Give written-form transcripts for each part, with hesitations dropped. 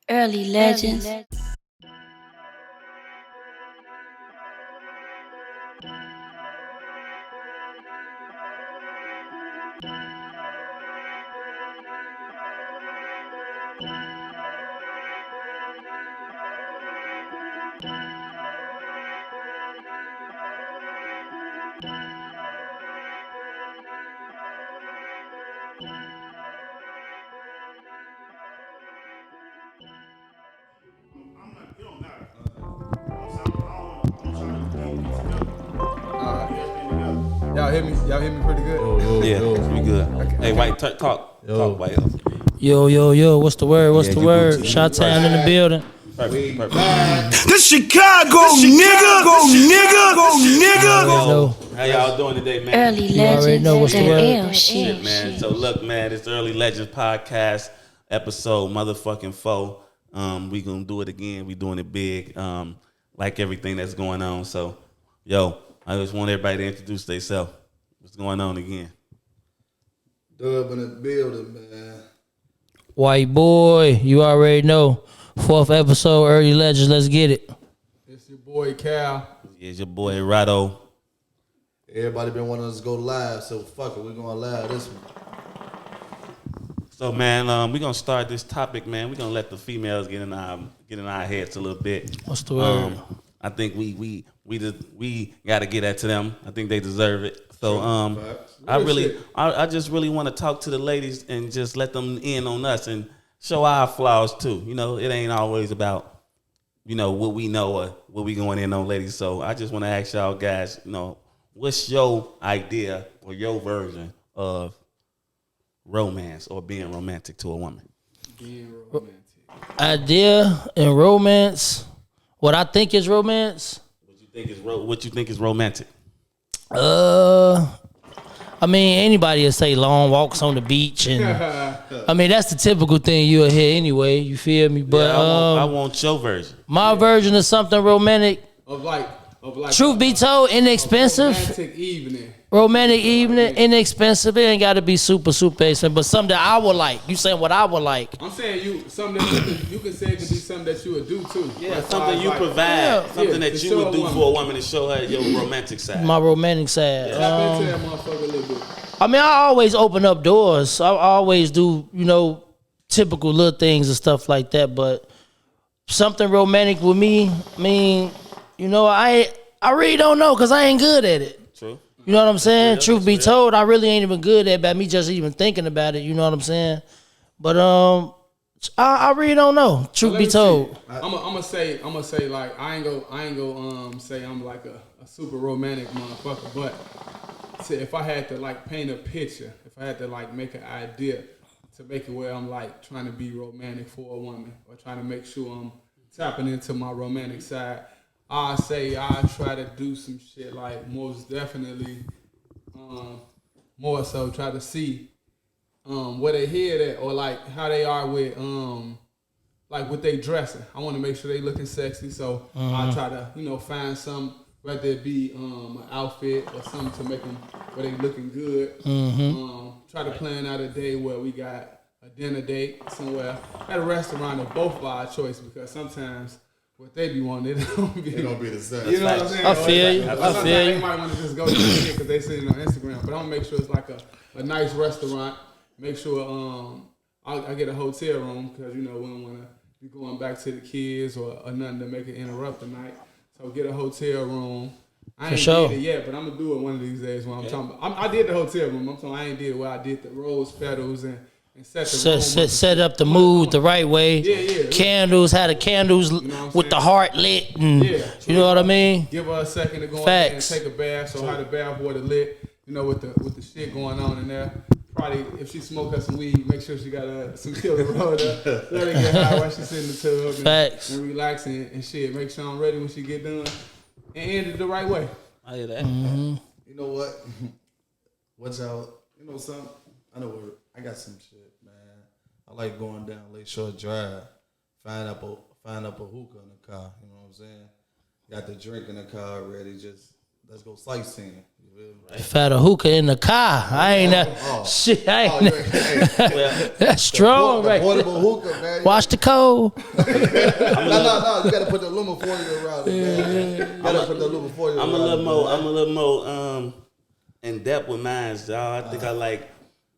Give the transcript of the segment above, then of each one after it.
Early legends. Y'all hear me? Y'all hear me pretty good? Yeah, we good. Okay. Hey, White, talk, White. Yo, what's the word? What's Yeah, the you word? Gucci. Shot Town in the building. Perfect. The Chicago nigga. No, How y'all doing today, man? Early You already legends. know what's the That word. L Shit, shit. man. So look, man, it's the Early Legends podcast episode motherfucking 4. We gonna do it again. We doing it big. Like everything that's going on. So, yo, I just want everybody to introduce themselves. What's going on again? Dub in the building, man. White boy, you already know. 4th episode, Early Legends. Let's get it. It's your boy Cal. It's your boy Rado. Everybody been wanting us to go live, so fuck it, we're going live this one. So, man, we're gonna start this topic, man. We're gonna let the females get in our heads a little bit. What's the word? I think we got to get that to them. I think they deserve it. So I just really want to talk to the ladies and just let them in on us and show our flaws too. You know, it ain't always about, you know, what we know or what we going in on, ladies. So I just want to ask y'all guys, you know, what's your idea or your version of romance or being romantic to a woman? Being romantic. Idea and romance. What I think is romance. What you think is romantic? I mean, anybody will say long walks on the beach, and I mean that's the typical thing you'll hear anyway. You feel me? But I want your version. my version of something romantic. Of like Truth be told, inexpensive. Romantic evening. Inexpensive. It ain't got to be super expensive, but something that I would like. You saying what I would like? I'm saying something that you can say it could be something that you would do too. Yeah, As something far as you like, provide, something Yeah, that to you show would a do woman. for a woman to show her your romantic side. My romantic side. Tap into that motherfucker a little bit. I mean, I always open up doors. I always do, you know, typical little things and stuff like that. But something romantic with me, I mean, you know, I really don't know because I ain't good at it. True. You know what I'm saying? That's Truth be real. told, I really ain't even good at it by me just even thinking about it. You know what I'm saying? But I really don't know. Truth Let be me told, see. I'm gonna say like I ain't go say I'm like a super romantic motherfucker, but see, if I had to like paint a picture, if I had to like make an idea to make it where I'm like trying to be romantic for a woman or trying to make sure I'm tapping into my romantic side, I say I try to do some shit like most definitely, more so try to see where they head at or like how they are with like what they dressing. I want to make sure they looking sexy, so I try to find some, whether it be an outfit or something to make them where they looking good. Try to plan out a day where we got a dinner date somewhere at a restaurant of both of our choice, because sometimes what they be wanting, it don't be the same. You know what I'm saying? I feel you. Sometimes I feel they you. might want to just go to the shit because they see it on Instagram. But I'm gonna make sure it's like a nice restaurant. Make sure I get a hotel room because we don't want to be going back to the kids or nothing to make it interrupt the night. So get a hotel room. I ain't sure. did it yet, but I'm gonna do it one of these days when I'm talking about. I did the hotel room. I'm talking. I ain't did it where I did the rose petals and set the room up. set up the mood the right way. Yeah. Candles, had the candles what I'm with the saying? heart lit, and Yeah. you know what I mean. Give her a second to go in there and Facts. take a bath. So how the bath water lit, with the shit going on in there. Probably if she smoke her some weed, make sure she got some killer rolled up. Let her get high while she's in the tub Facts. and relaxing and shit. Make sure I'm ready when she get done and end it the right way. I hear that. You know what? What's out? You know something? I know where I got some shit, man. I like going down Lakeshore Drive, find up a hookah in the car. You know what I'm saying? Got the drink in the car already. Just let's go sightseeing. Fat a hookah in the car. I ain't that shit. I ain't that's strong, right? Portable hookah, man. Watch the code. No. You gotta put the aluminum foil around it, man. You gotta put the aluminum foil around it. I'm a little more in depth with mine, y'all. I think I like.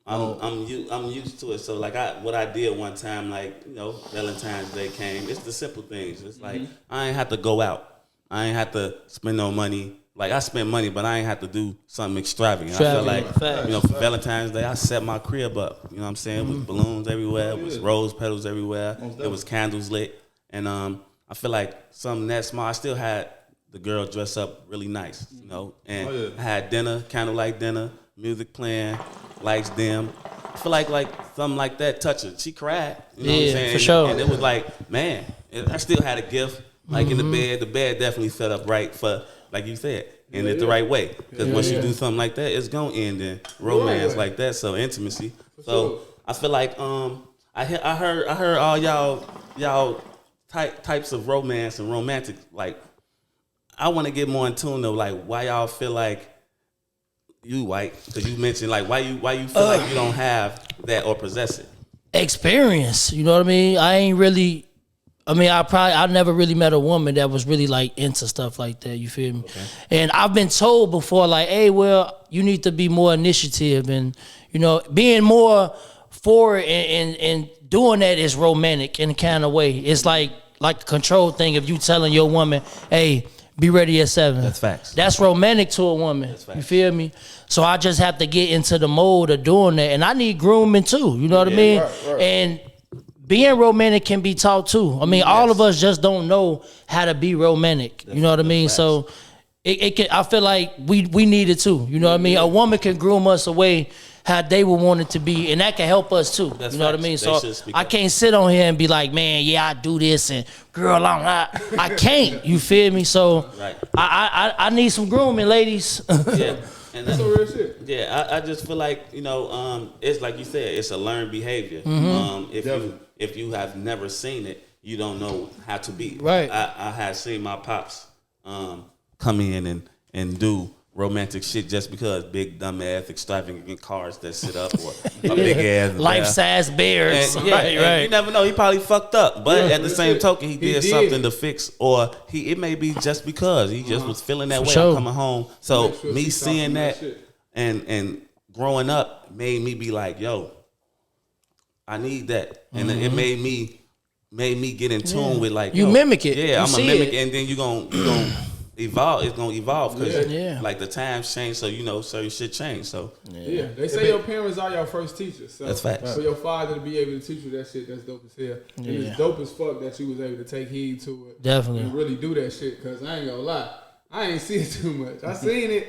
I'm used to it. So like what I did one time, like Valentine's Day came. It's the simple things. It's like I ain't have to go out. I ain't have to spend no money. Like I spent money, but I ain't have to do something extravagant. I felt like for Valentine's Day, I set my crib up. You know what I'm saying? It was balloons everywhere. It was rose petals everywhere. It was candles lit, and I feel like something that small. I still had the girl dress up really nice, and I had dinner, candlelight dinner, music playing, lights dim. I feel like something like that touched her. She cried. You know what I'm saying? For sure. And it was like, man, I still had a gift. Like in the bed. The bed definitely set up right for, like you said, and it's the right way. Because once you do something like that, it's gonna end in romance like that. So intimacy. So I feel like I heard all y'all types of romance and romantic. Like I want to get more in tune though. Like why y'all feel like you white? Because you mentioned like why you feel like you don't have that or possess it. Experience. You know what I mean? I never really met a woman that was really like into stuff like that. You feel me? Okay. And I've been told before, like, hey, well, you need to be more initiative and, being more forward and doing that is romantic in a kind of way. It's like the control thing of you telling your woman, hey, be ready at 7. That's facts. That's romantic to a woman. That's facts. You feel me? So I just have to get into the mode of doing that. And I need grooming too. You know what I mean? Right. And being romantic can be taught too. I mean, all of us just don't know how to be romantic. You know what I mean? So it can. I feel like we need it too. You know what I mean? A woman can groom us away how they would want it to be, and that can help us too. You know what I mean? So I can't sit on here and be like, man, I do this, and girl, I can't. You feel me? So I need some grooming, ladies. Yeah. And that's some real shit. Yeah, I just feel like it's like you said, it's a learned behavior. If you have never seen it, you don't know how to be. Right. I had seen my pops come in and do romantic shit just because big dumb ass extravagant cars that sit up or a big ass life size bears. And, right. You never know. He probably fucked up, but at the same token, he did something to fix, or it may be just because he just was feeling that way. I'm coming home, so me seeing that and growing up made me be like, yo, I need that, and it made me get in tune with like you mimic it. Yeah, I'm a mimic, and then you gonna evolve. It's gonna evolve because like the times change, so certain shit change. So they say your parents are your first teachers. So that's facts. For your father to be able to teach you that shit, that's dope as hell. And it's dope as fuck that you was able to take heed to it. Definitely. And really do that shit. Cause I ain't gonna lie, I ain't see it too much. I seen it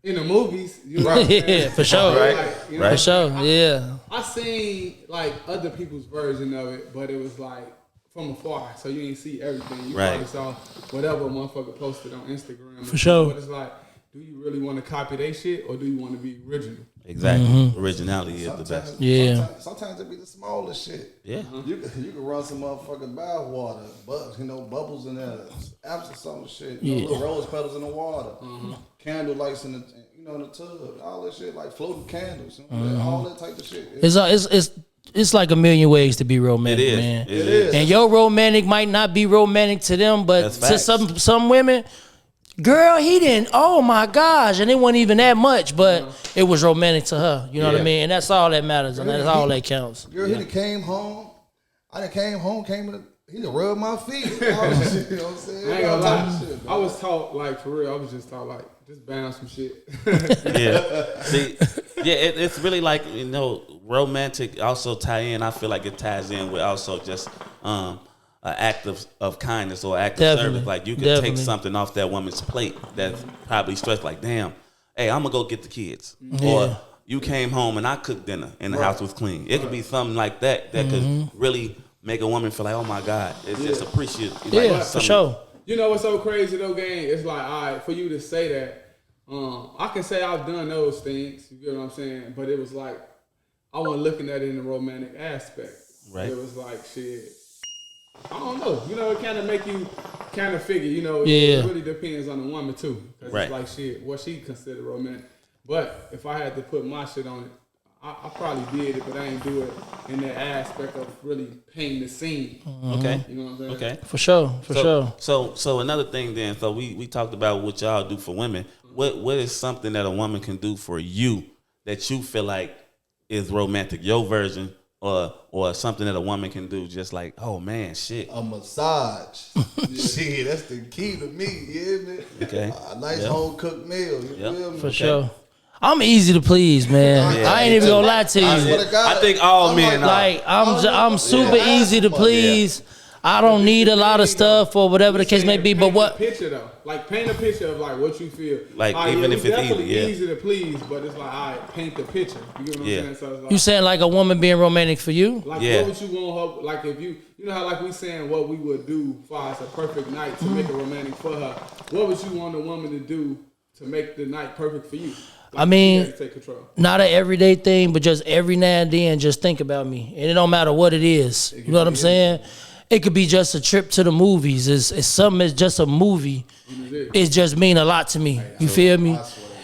in the movies. Yeah, for sure. Like, for sure. I seen like other people's version of it, but it was like from afar, so you didn't see everything. You probably saw whatever a motherfucker posted on Instagram. For sure. But it's like, do you really want to copy their shit, or do you want to be original? Exactly. Originality is the best. Yeah. Sometimes it be the smallest shit. Yeah. You can run some motherfucking bath water, bubbles in there, apps or some shit. Little rose petals in the water, candle lights in the in the tub, all that shit, like floating candles, all that type of shit. It's like a million ways to be romantic, man. It is. And your romantic might not be romantic to them, but to some women, girl, he didn't. Oh my gosh, and it wasn't even that much, but it was romantic to her. You know what I mean? And that's all that matters, and that's all that counts. Girl, he done came home. I done came home. He done rubbed my feet. You know what I'm saying? I ain't gonna lie. I was taught like for real. I was just taught like just bounce some shit. It's really like romantic also tie in. I feel like it ties in with also just an act of kindness or act of service. Like you can take something off that woman's plate that's probably stressed. Like, damn, hey, I'm gonna go get the kids, or you came home and I cooked dinner and the house was clean. It could be something like that could really make a woman feel like, oh my God, it's just appreciative. Like, for sure. You know what's so crazy though, gang? It's like, all right, for you to say that, I can say I've done those things. You get what I'm saying? But it was like I wasn't looking at it in the romantic aspect. Right. It was like shit. I don't know. It kind of make you kind of figure, you know, Yeah. it really depends on the woman too. Cause Right. it's like shit, what she consider romantic. But if I had to put my shit on it, I probably did it, but I ain't do it in that aspect of really painting the scene. Okay. You know what I'm saying? Okay. For sure. So another thing then, so we talked about what y'all do for women. What is something that a woman can do for you that you feel like is romantic, your version, or something that a woman can do just like, oh man, shit. A massage. Shit, that's the key to me, you hear me? Okay. A nice home cooked meal, you feel me? For sure. I'm easy to please, man. Yeah, I ain't even gonna lie to I you. swear to God, I think all I'm men like, I'm super easy to please. I don't need a lot of stuff or whatever the case may be. But Paint what? a picture though, like paint a picture of like what you feel. Like, All right, even if it's definitely easy, yeah. easy to please, but it's like, all right, paint the picture. You get what I'm Yeah. saying? So it's like, You saying like a woman being romantic for you? like Yeah. what would you want her? Like if you know how like we saying what we would do for us a perfect night to make it romantic for her. What would you want a woman to do to make the night perfect for you? Like, I mean, you gotta take control. Not an everyday thing, but just every now and then, just think about me, and it don't matter what it is. You know what I'm saying? It could be just a trip to the movies. It's something. It's just a movie. It just mean a lot to me. You feel me?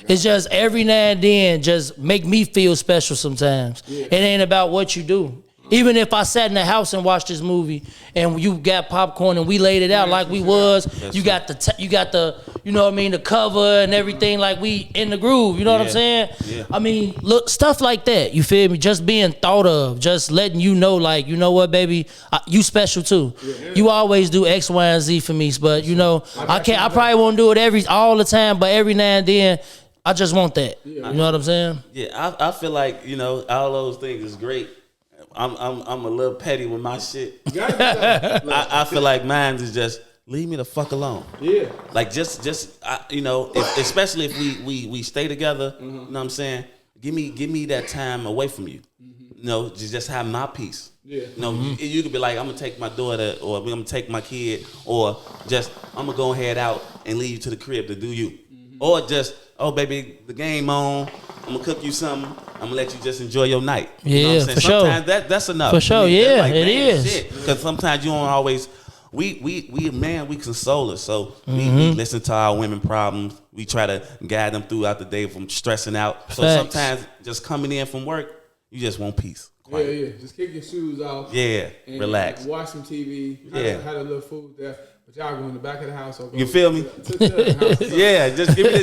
It's just every now and then, just make me feel special. Sometimes it ain't about what you do. Even if I sat in the house and watched this movie, and you got popcorn and we laid it out like we was, you got the, you know what I mean, the cover and everything, like we in the groove. You know what I'm saying? Yeah. I mean, look, stuff like that. You feel me? Just being thought of, just letting you know, like, you know what, baby, you special too. You always do X, Y, and Z for me, but you know, I probably won't do it all the time, but every now and then, I just want that. You know what I'm saying? Yeah, I feel like, you know, all those things is great. I'm a little petty with my shit. I feel like mine is just leave me the fuck alone. Yeah. Like just you know, especially if we stay together. You know what I'm saying? Give me that time away from you. You know, just have my peace. Yeah. You know, you could be like, I'm gonna take my daughter, or I'm gonna take my kid, or just I'm gonna go head out and leave you to the crib to do you, or just, oh baby, the game on. I'm gonna cook you something. I'm gonna let you just enjoy your night. You know what I'm saying? For sure. Sometimes that's enough. For sure, That's like, it damn, is. shit. Because sometimes you don't always. We console us. So we listen to our women problems. We try to guide them throughout the day from stressing out. So Facts. sometimes just coming in from work, you just want peace. Quiet. Yeah. Just kick your shoes off. Yeah, And relax. Watch some TV. Had a little food there. But y'all go in the back of the house. Or go You feel me? to the house. Yeah, just give me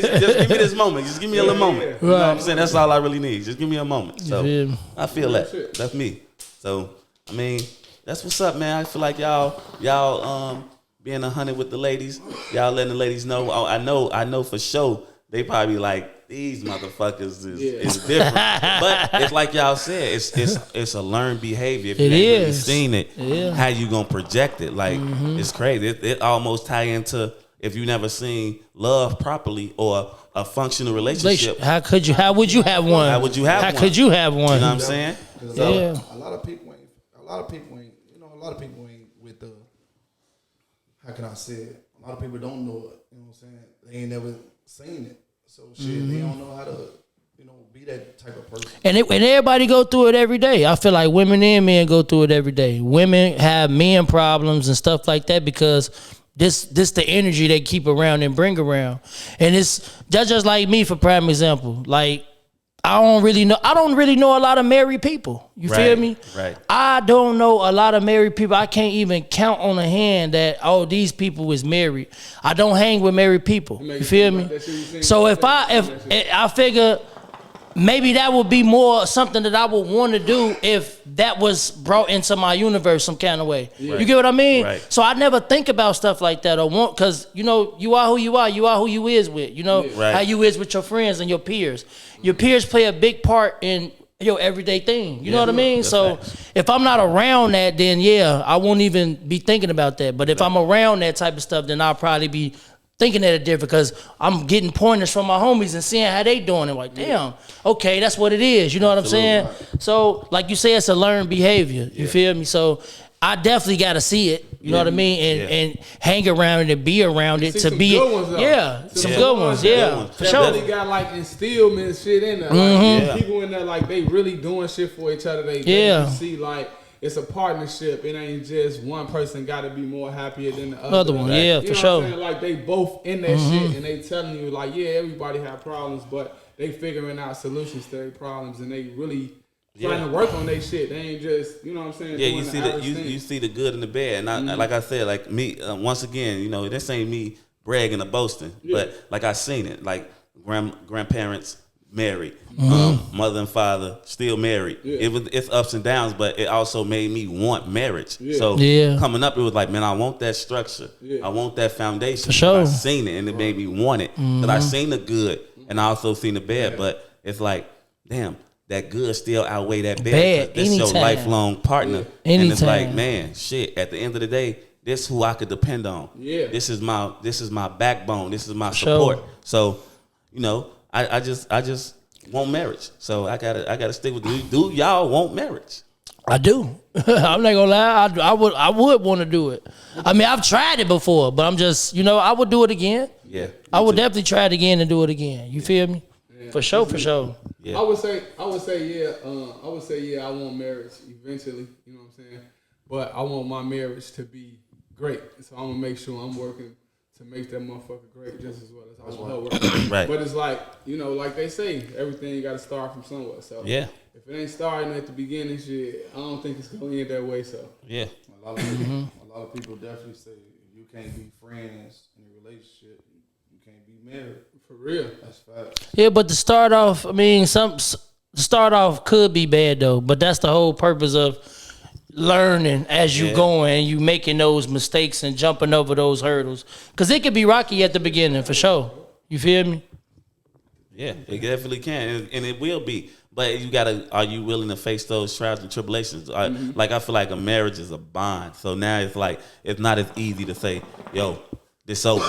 this moment. Just give me a little moment. yeah. You know what I'm saying? That's all I really need. Just give me a moment. So feel me? I feel Real that. shit. That's me. So I mean, that's what's up, man. I feel like y'all being 100 with the ladies, y'all letting the ladies know. Oh, I know for sure they probably like, these motherfuckers is different. But it's like y'all said, it's a learned behavior. If you It ain't really is. seen it, Yeah. how you gonna project it? Like it's crazy. It almost tie into if you never seen love properly or a functional relationship. How would you have one? How would you have How one? could you have one? You know what I'm saying? Yeah. A lot of people ain't, with the, how can I say it? A lot of people don't know it. You know what I'm saying? They ain't never seen it. So shit, they don't know how to, be that type of person. And everybody go through it every day. I feel like women and men go through it every day. Women have men problems and stuff like that because this the energy they keep around and bring around. And that's just like me, for prime example. Like, I don't really know a lot of married people. You feel me? Right. I don't know a lot of married people. I can't even count on a hand that, these people is married. I don't hang with married people. You feel me? So if I figure maybe that would be more something that I would want to do if that was brought into my universe some kind of way. Right. You get what I mean? Right. So I never think about stuff like that or want, because, you are who you are. You are who you is with, Right. how you is with your friends and your peers. Your peers play a big part in your everyday thing. You know what I mean? That's So facts. if I'm not around that, then I won't even be thinking about that. But if I'm around that type of stuff, then I'll probably be thinking at it different, because I'm getting pointers from my homies and seeing how they doing it. Like, damn, okay, that's what it is. You know what I'm saying? So, like you say, it's a learned behavior. You feel me? So I definitely got to see it. You know what I mean? And hang around it and be around it See to some be. good ones, though. Some good ones. Yeah, for That sure. really got like instillment shit in there. Like, people in there, like, they really doing shit for each other. They Yeah. you see, like, it's a partnership. It ain't just one person got to be more happier than the other. Other one, yeah, you for know sure. What I'm saying? Like they both in that shit, and they telling you like, yeah, everybody have problems, but they figuring out solutions to their problems, and they really trying to work on their shit. They ain't just, you know what I'm saying? Yeah, doing you see the you see the good and the bad, and like I said, like me once again, you know, this ain't me bragging or boasting, but like I seen it, like grandparents married, mother and father still married. It's ups and downs, but it also made me want marriage. So coming up, it was like, man, I want that structure, I want that foundation. For sure. I seen it, and it made me want it. But I seen the good, and I also seen the bad. But it's like, damn. That good still outweigh that bad. That's your lifelong partner. And it's like, man, shit. At the end of the day, this is who I could depend on. Yeah. This is my backbone. This is my support. So, you know, I just want marriage. So I gotta stick with you. Do y'all want marriage? I do. I'm not gonna lie. I would want to do it. I mean, I've tried it before, but I'm just, you know, I would do it again. Yeah. I would definitely try it again and do it again. You feel me? For sure, for sure. Yeah. I would say, yeah. I want marriage eventually. You know what I'm saying? But I want my marriage to be great. So I'm gonna make sure I'm working to make that motherfucker great just as well as I want her working. Right. But it's like, you know, like they say, everything got to start from somewhere. So yeah. If it ain't starting at the beginning, shit, I don't think it's gonna end that way. So yeah. A lot of people definitely say if you can't be friends in a relationship, you can't be married. For real. That's fact. Yeah, but to start off, I mean, start off could be bad though, but that's the whole purpose of learning as you going and you making those mistakes and jumping over those hurdles. Because it could be rocky at the beginning for sure. You feel me? Yeah, it definitely can, and it will be. But you gotta, are you willing to face those trials and tribulations? Like I feel like a marriage is a bond. So now it's like it's not as easy to say, yo, this over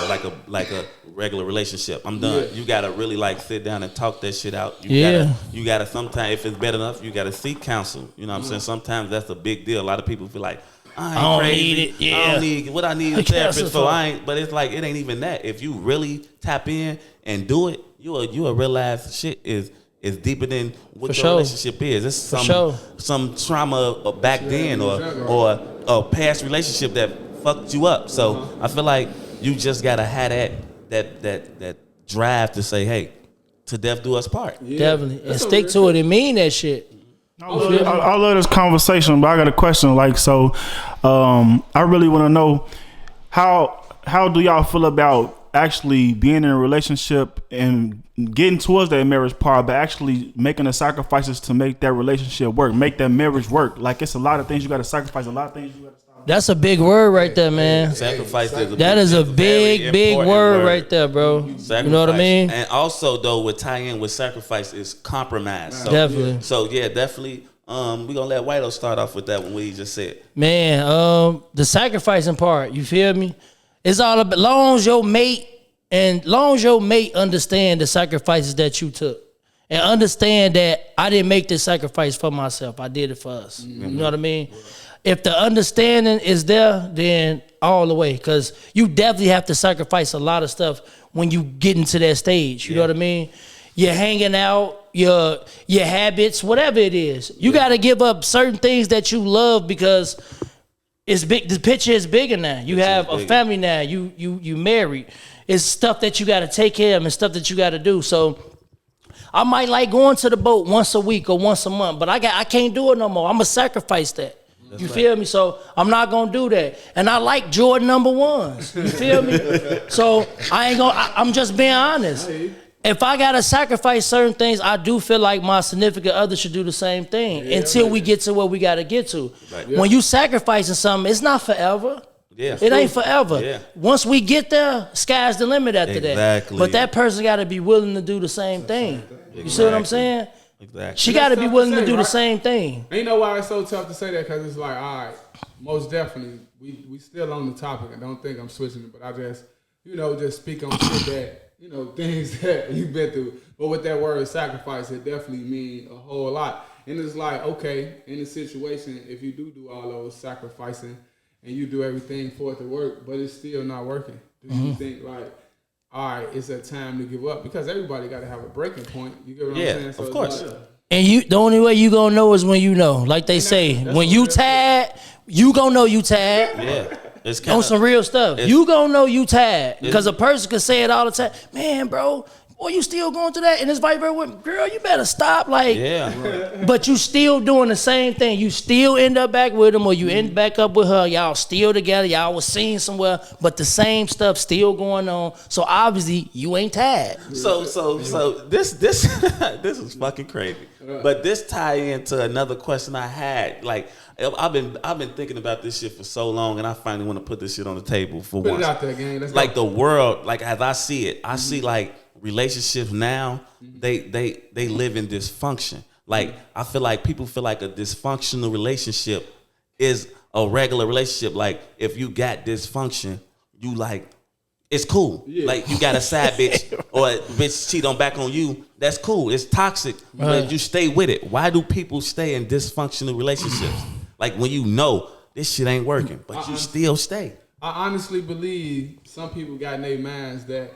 like a regular relationship. I'm done. Yeah. You gotta really like sit down and talk that shit out. You gotta sometimes, if it's bad enough, you gotta seek counsel. You know what I'm saying? Sometimes that's a big deal. A lot of people feel like, I don't crazy. Need it. Yeah. I don't need what I need a therapist for. But it's like it ain't even that. If you really tap in and do it, you will realize shit is deeper than what your relationship is. It's some trauma back then or a past relationship that fucked you up. So I feel like you just gotta have that drive to say, hey, to death do us part. Yeah. Definitely. And stick to it and mean that shit. I love this conversation, but I got a question. Like, so I really want to know how do y'all feel about actually being in a relationship and getting towards that marriage part, but actually making the sacrifices to make that relationship work, make that marriage work? Like, it's a lot of things you got to sacrifice, a lot of things you got to stop. That's a big word right there, man. Sacrifice is a big word right there, bro. Sacrifice. You know what I mean? And also, though, what tie in with sacrifice is compromise. So, definitely. So, yeah, definitely. We're going to let Whiteo start off with that one, what he just said. Man, the sacrificing part, you feel me? It's all about, long as your mate understand the sacrifices that you took. And understand that I didn't make this sacrifice for myself. I did it for us. You know what I mean? If the understanding is there, then all the way. Because you definitely have to sacrifice a lot of stuff when you get into that stage. You know what I mean? You're hanging out, your habits, whatever it is. You got to give up certain things that you love because it's big. The picture is bigger now. You have a family now. You married. It's stuff that you got to take care of and stuff that you got to do. So I might like going to the boat once a week or once a month, but I can't do it no more. I'm gonna sacrifice that. You feel me? So I'm not gonna do that. And I like Jordan #1s. You feel me? So I'm just being honest. If I gotta sacrifice certain things, I do feel like my significant other should do the same thing until we get to where we gotta get to. Right. When you sacrificing something, it's not forever. Yeah, it ain't forever. Yeah. Once we get there, sky's the limit after that. But that person gotta be willing to do the same thing. You see what I'm saying? Exactly. She got to be willing to do the same thing. And you know why it's so tough to say that? Because it's like, all right, most definitely, we still on the topic. I don't think I'm switching it, but I just, just speak on shit that, things that you've been through. But with that word sacrifice, it definitely means a whole lot. And it's like, okay, in a situation, if you do all those sacrificing and you do everything for it to work, but it's still not working, do you think like, all right, it's a time to give up? Because everybody got to have a breaking point. You get what I'm saying? So of course. Like, And the only way you gonna know is when you know. Like they say, when you tired, you gonna know you tired. Yeah. It's On kinda, some real stuff. You gonna know you tired. Because a person can say it all the time. Man, bro, boy, you still going through that? And it's vice versa. Girl, you better stop. Like, yeah. but you still doing the same thing. You still end up back with him or you end back up with her. Y'all still together. Y'all was seen somewhere. But the same stuff still going on. So obviously, you ain't tired. So this this is fucking crazy. But this tie into another question I had. Like I've been thinking about this shit for so long, and I finally want to put this shit on the table for Put once. it out there, gang. Let's Like go. the world, like as I see it, I see like relationships now. They live in dysfunction. Like I feel like people feel like a dysfunctional relationship is a regular relationship. Like if you got dysfunction, you like. It's cool. Yeah. Like you got a side bitch or a bitch cheat on back on you. That's cool. It's toxic, but you stay with it. Why do people stay in dysfunctional relationships? Like when you know this shit ain't working, but you still stay. I honestly believe some people got in their minds that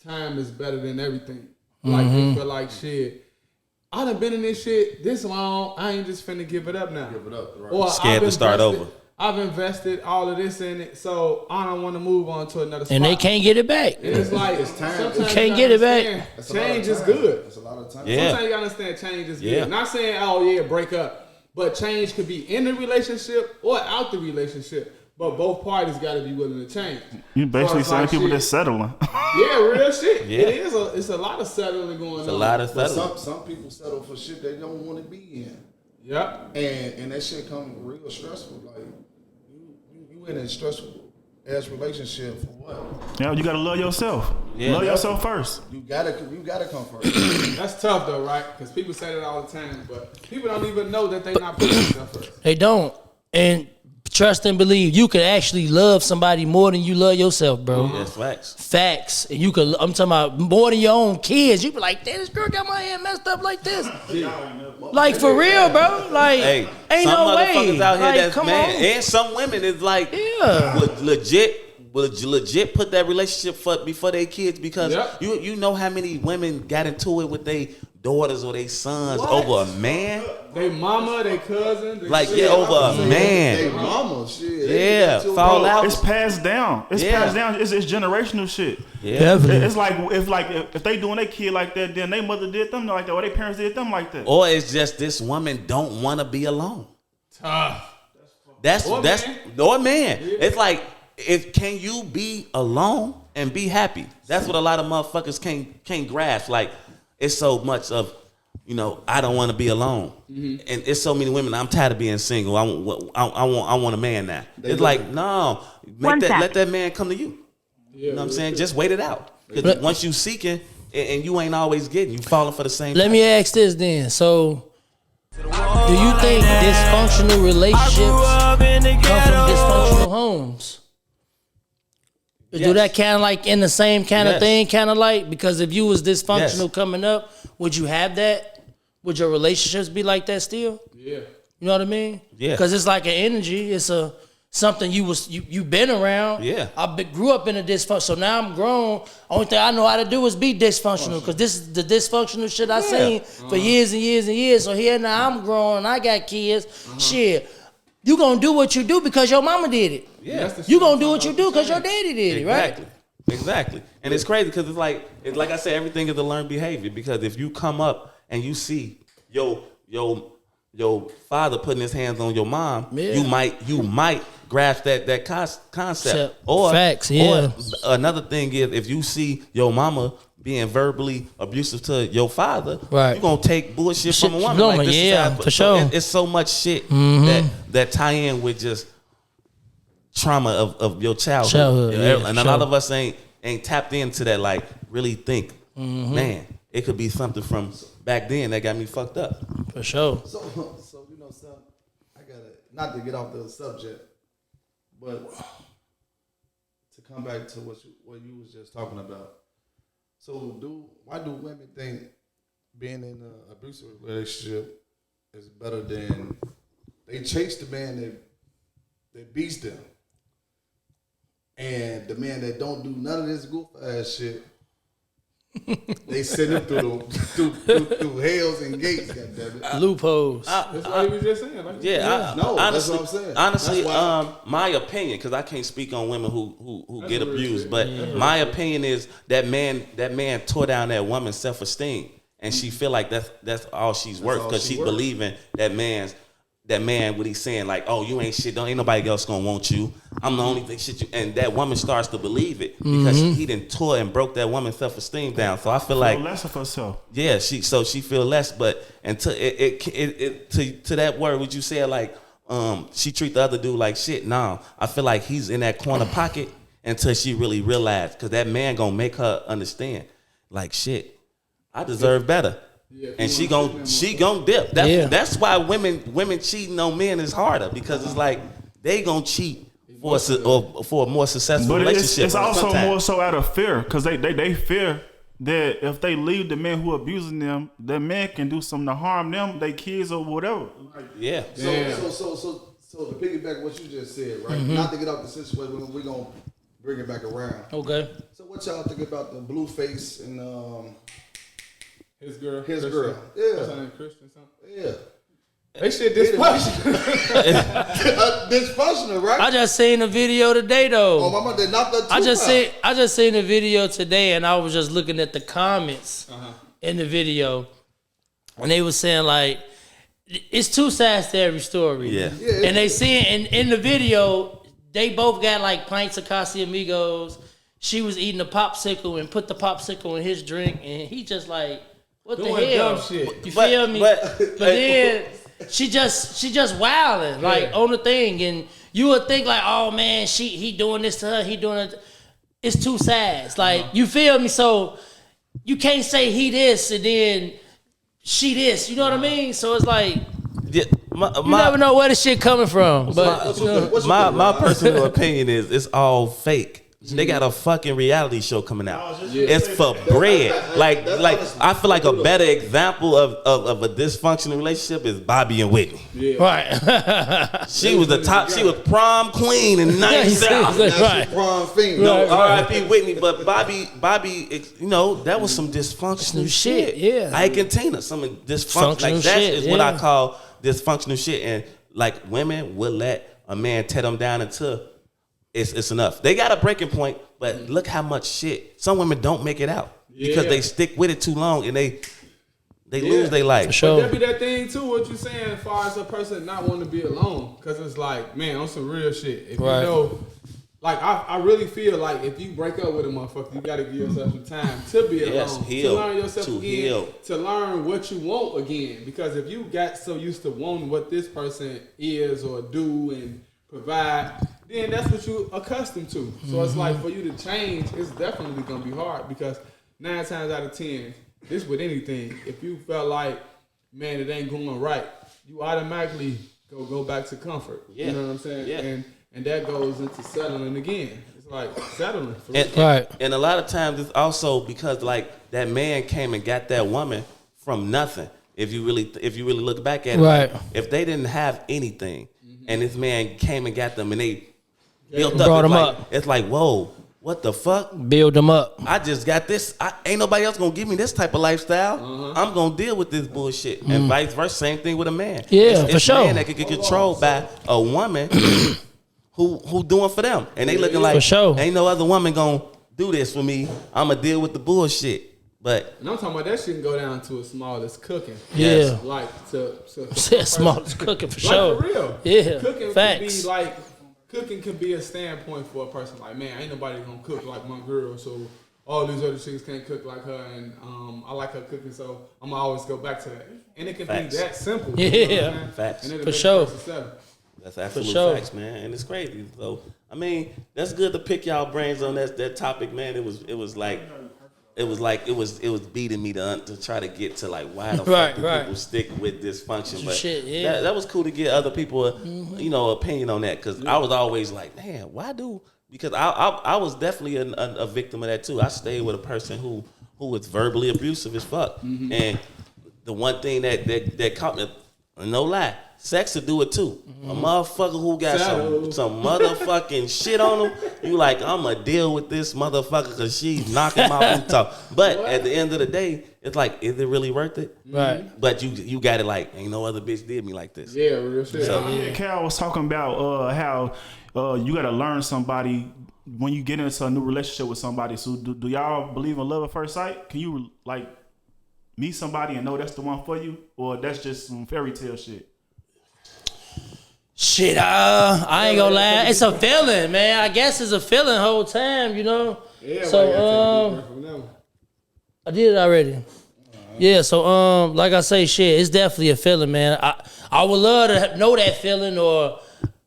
time is better than everything. Like they feel like shit. I done been in this shit this long. I ain't just finna give it up now. Give it up, right? Or Scared to start over. I've invested all of this in it, so I don't want to move on to another spot. And they can't get it back. And it's like It's time. sometimes You can't you get it back. understand change is good. That's a lot of time. Yeah. Sometimes you gotta understand change is Yeah. good. Not saying, oh yeah, break up. But change could be in the relationship or out the relationship. But both parties gotta be willing to change. You basically it's saying like people shit. that's settling. Yeah, real shit. Yeah. It is. It's a lot of settling going on. It's a lot of But settling. some people settle for shit they don't want to be in. Yep. And that shit come real stressful. Like you in a stressful ass relationship for what? Yeah, you gotta love yourself. Yeah. Love yourself first. You gotta come first. That's tough though, right? Because people say that all the time, but people don't even know that they not putting themselves first. They don't. And trust and believe, you can actually love somebody more than you love yourself, bro. That's facts. Facts. And you could, I'm talking about more than your own kids. You be like, damn, this girl got my hair messed up like this. Like for real, bro. Like, Hey, ain't some no way. motherfuckers out here Like, that's come man, on. and some women is like Yeah. legit put that relationship before they kids because Yep. you know how many women got into it with their daughters or their sons What? over a man. They mama, they cousin, they Like, shit. yeah, over a man. They mama, shit. Yeah, They fall bro, out. It's passed down. It's Yeah. passed down. It's generational shit. Yeah. Definitely. It's like if they doing their kid like that, then their mother did them like that, or their parents did them like that. Or it's just this woman don't want to be alone. Tough. That's Or that's man. or man. It's like can you be alone and be happy? That's what a lot of motherfuckers can't grasp. Like it's so much of I don't want to be alone, and it's so many women. I'm tired of being single. I want a man now. It's like no, let that man come to you. You know what I'm saying? Just wait it out. Because once you seeking and you ain't always getting, you falling for the same. Let me ask this then. So, do you think dysfunctional relationships come from dysfunctional homes? Do that kind of like in the same kind of Yes. thing, kind of like? Because if you was dysfunctional Yes. coming up, would you have that? Would your relationships be like that still? Yeah. You know what I mean? Yeah. Because it's like an energy. It's something you been around. Yeah. Grew up in a dysfunction. So now I'm grown. Only thing I know how to do is be dysfunctional. Because this is the dysfunctional shit I seen for years and years and years. So here now I'm grown. I got kids. Shit. You gonna do what you do because your mama did it. Yeah. You gonna do what you do because your daddy did it, right? Exactly. And it's crazy because it's like I said, everything is a learned behavior. Because if you come up and you see your father putting his hands on your mom, Yeah. you might grasp that concept. Or Facts, yeah. Or another thing is if you see your mama being verbally abusive to your father, Right. you're gonna take bullshit Shit, from a woman. woman, Like this is yeah, how- for so sure. It's so much shit that tie in with just trauma of your childhood. Yeah, And for a lot sure. of us ain't tapped into that, like really think, man, it could be something from back then that got me fucked up. For sure. So son, I gotta not to get off the subject, but to come back to what you was just talking about. So why do women think being in an abusive relationship is better than they chase the man that beats them, and the man that don't do none of this goof ass shit They send him through hells and gates. Goddammit. Loopholes. That's what he was just saying. Like, No, honestly, that's what I'm saying. Honestly, That's why- my opinion, because I can't speak on women who get real abused, shit. but my opinion is that man tore down that woman's self-esteem, and she feel like that's all she's worth all because she she's worth. believing that man what he's saying, like, oh, you ain't shit, ain't nobody else gonna want you, I'm the only thing shit you, and that woman starts to believe it because he done tore and broke that woman's self-esteem down. So I feel like less of herself. yeah, she feel less, but until to that word, would you say like she treat the other dude like shit? No, I feel like he's in that corner pocket until she really realized, because that man gonna make her understand, like, shit, I deserve better. Yeah, And she gon' dip. That's why women cheating on men is harder, because it's like they gonna cheat for a more successful But relationship. it's also sometimes. more so out of fear, because they fear that if they leave the man who abusing them, that man can do something to harm them, their kids or whatever. Yeah. So to piggyback what you just said, right? Not to get out the situation, we're gonna bring it back around. Okay. So what y'all think about the Blueface and his girl. his Christian. girl? Yeah, What's her name, Christian something? yeah. They shit dysfunctional. Dysfunctional, right? I just seen a video today though. Oh, mama, they knocked that. I just seen a video today, and I was just looking at the comments in the video, and they was saying like, it's two sides to every story. Yeah. And they saying in the video, they both got like pints of Casamigos. She was eating a popsicle and put the popsicle in his drink, and he just like, what Doing the hell? dumb shit. You feel me? but- But then she just wilding like on the thing, and you would think like, oh man, he doing this to her, he doing it. It's two sides, like you feel me? So you can't say he this and then she this. You know what I mean? So it's like Yeah, you never know where this shit coming from. But my personal opinion is it's all fake. They got a fucking reality show coming out. It's for bread. Like I feel like a better example of a dysfunctional relationship is Bobby and Whitney. right. She was the top. She was prom queen in '97. Right. Prom fiend. No, R.I.P. Whitney, but Bobby, you know, that was some dysfunctional shit. yeah. Ike and Tina, some dysfunctional. Like that shit, is what I call dysfunctional shit. And like women will let a man tear them down until it's enough. They got a breaking point, but look how much shit. Some women don't make it out because they stick with it too long and they lose their life. For sure. But that be that thing too, what you saying as far as a person not wanting to be alone. Cause it's like, man, on some real shit. If Right. you know, like I really feel like if you break up with a motherfucker, you gotta give yourself some time to be alone. heal. To learn yourself To again. heal. To learn what you want again. Because if you got so used to wanting what this person is or do and provide, then that's what you accustomed to. So it's like for you to change, it's definitely gonna be hard, because 9 times out of 10, this with anything, if you felt like, man, it ain't going right, you automatically go back to comfort. Yeah. You know what I'm saying? Yeah. And that goes into settling again. It's like settling. For Right. And a lot of times it's also because like that man came and got that woman from nothing. If you really look back at it, Right. if they didn't have anything, and this man came and got them, and they built up, Brought it's them like, up. It's like, whoa, what the fuck? Build them up. I just got this. Ain't nobody else gonna give me this type of lifestyle. I'm gonna deal with this bullshit, and vice versa. Same thing with a man. Yeah, it's for sure. Man that could get controlled by a woman who doing for them, and they looking like, For sure. ain't no other woman gonna do this for me. I'm gonna deal with the bullshit. But And I'm talking about that shit can go down to as small as cooking. Yeah. Like to Small as cooking for like sure. for real. Yeah. Cooking Facts. can be like cooking can be a standpoint for a person. Like, man, ain't nobody gonna cook like my girl, so all these other chicks can't cook like her, and I like her cooking, so I'm gonna always go back to that. And it can Facts. be that simple. Yeah. You know what I'm saying? Facts. And it'll For make the sure. person settle. that's absolute sure. facts, man, and it's crazy. So I mean, that's good to pick y'all brains on that topic, man. It was beating me to try to get to like why the fuck do people stick with dysfunction. But Shit, yeah. that was cool to get other people opinion on that, because I was always like, man, because I was definitely a victim of that too. I stayed with a person who was verbally abusive as fuck, and the one thing that caught me, no lie, sex will do it too. A motherfucker who got Shadow. some motherfucking shit on him, you like, I'ma deal with this motherfucker because she's knocking my boots off. But at the end of the day, it's like, is it really worth it? Right. But you got it like, ain't no other bitch did me like this. Yeah, real shit. Cal was talking about how you got to learn somebody when you get into a new relationship with somebody. So do y'all believe in love at first sight? Can you like meet somebody and know that's the one for you, or that's just some fairy tale shit? Shit, I ain't gonna lie. It's a feeling, man. I guess it's a feeling the whole time, you know. Yeah, So I did it already. Yeah, so like I say, shit, it's definitely a feeling, man. I would love to know that feeling or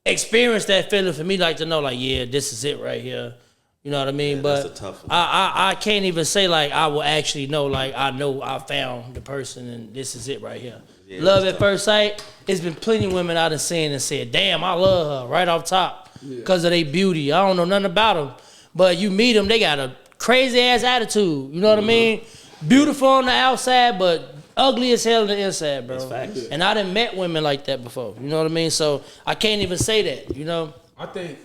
experience that feeling for me, like to know, like, yeah, this is it right here. You know what I mean? Yeah, but that's a tough one. I can't even say like I will actually know, like I know I found the person and this is it right here. Yeah, Love at first sight. It's been plenty of women I done seen and said, damn, I love her right off top because of their beauty. I don't know nothing about them. But you meet them, they got a crazy ass attitude. You know what I mean? Beautiful on the outside, but ugly as hell on the inside, bro. That's facts. And I done met women like that before. You know what I mean? So I can't even say that, you know? I think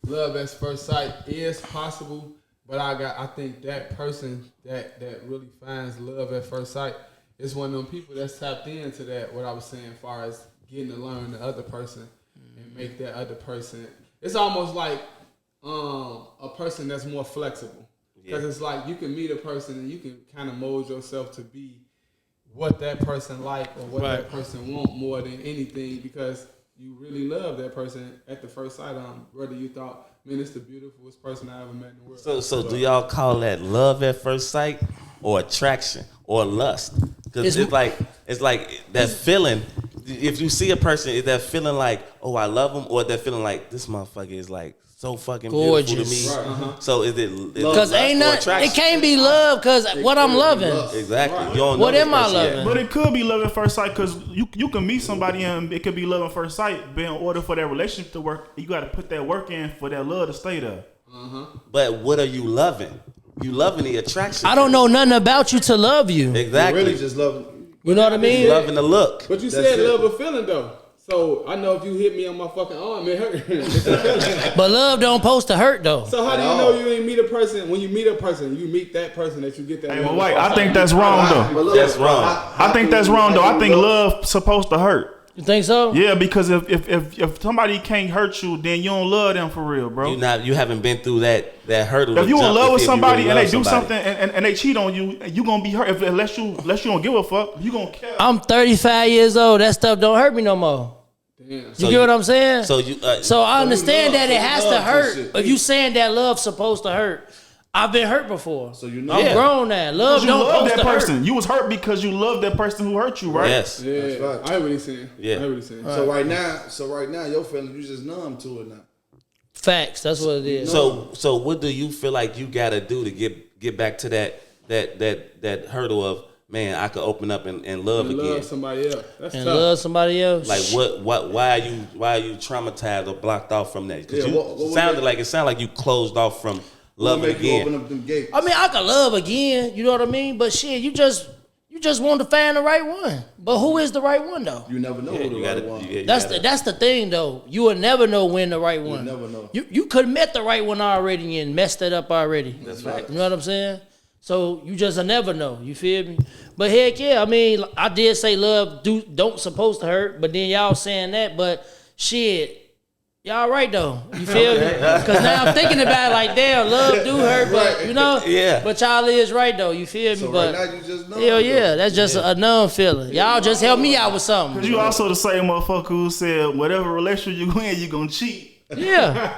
love at first sight is possible, but I think that person that really finds love at first sight is one of them people that's tapped into that, what I was saying, as far as getting to learn the other person and make that other person. It's almost like a person that's more flexible. Because it's like you can meet a person and you can kind of mold yourself to be what that person like or what that person want more than anything, because you really love that person at the first sight. Whether you thought, man, it's the beautifulest person I ever met in the world. So do y'all call that love at first sight or attraction or lust? Because it's like that feeling. If you see a person, is that feeling like, oh, I love him, or that feeling like this motherfucker is like so fucking gorgeous, beautiful to me. Right, So is it because ain't nothing. It can't be love because what I'm loving. Exactly. Right. You don't know What this am I person yet. loving? But it could be love at first sight because you can meet somebody and it could be love at first sight. But in order for that relationship to work, you got to put that work in for that love to stay there. But what are you loving? You loving the attraction. I don't know nothing about you to love you. Exactly. You really just love. You know what I mean? Loving the look. But you That's said it. love a feeling though. So I know if you hit me on my fucking arm, it hurt. It's a feeling. But love don't supposed to hurt though. So how do you know you ain't meet a person? When you meet a person, you meet that person that you get that. Hey, love but wait, at first I think sight. that's wrong though. But look, That's wrong. I think that's wrong though. I think love supposed to hurt. You think so? Yeah, because if somebody can't hurt you, then you don't love them for real, bro. You haven't been through that hurdle. If you in love with somebody and they do something. something and they cheat on you, you gonna be hurt. Unless you don't give a fuck, you gonna care. I'm 35 years old. That stuff don't hurt me no more. Damn. You get what I'm saying? So So I understand love- that it so you has to love hurt. some shit. If you saying that love's supposed to hurt, I've been hurt before. So you know. I'm grown now. Love You don't love supposed that to person. hurt. You was hurt because you love that person who hurt you, right? yes. Yeah, That's right. I hear what he's saying. Yeah. I hear what he's saying. So right now, your feeling, you just numb to it now. Facts. That's what it is. So what do you feel like you gotta do to get back to that hurdle of, man, I could open up and love You again? love somebody else. That's And tough. love somebody else. Like why are you traumatized or blocked off from that? Because Yeah, you what sounded like you closed off from loving What make you open again. up them gates? I mean, I could love again. You know what I mean? But shit, you just want to find the right one. But who is the right one though? You never know Yeah, who the you right gotta, one. you That's gotta- that's the thing though. You will never know when the right one. never know. You could have met the right one already and messed it up already. That's right. You know what I'm saying? So you just never know. You feel me? But heck yeah, I mean, I did say love don't supposed to hurt, but then y'all saying that, but shit, y'all right though. You feel me? Because now I'm thinking about it like, damn, love do hurt, but you know, Yeah. But y'all is right though. You feel me? So but right now you just know. hell yeah, that's just a numb feeling. Y'all just help me out with something. Cause you also the same motherfucker who said whatever relationship you in, you gonna cheat. Yeah.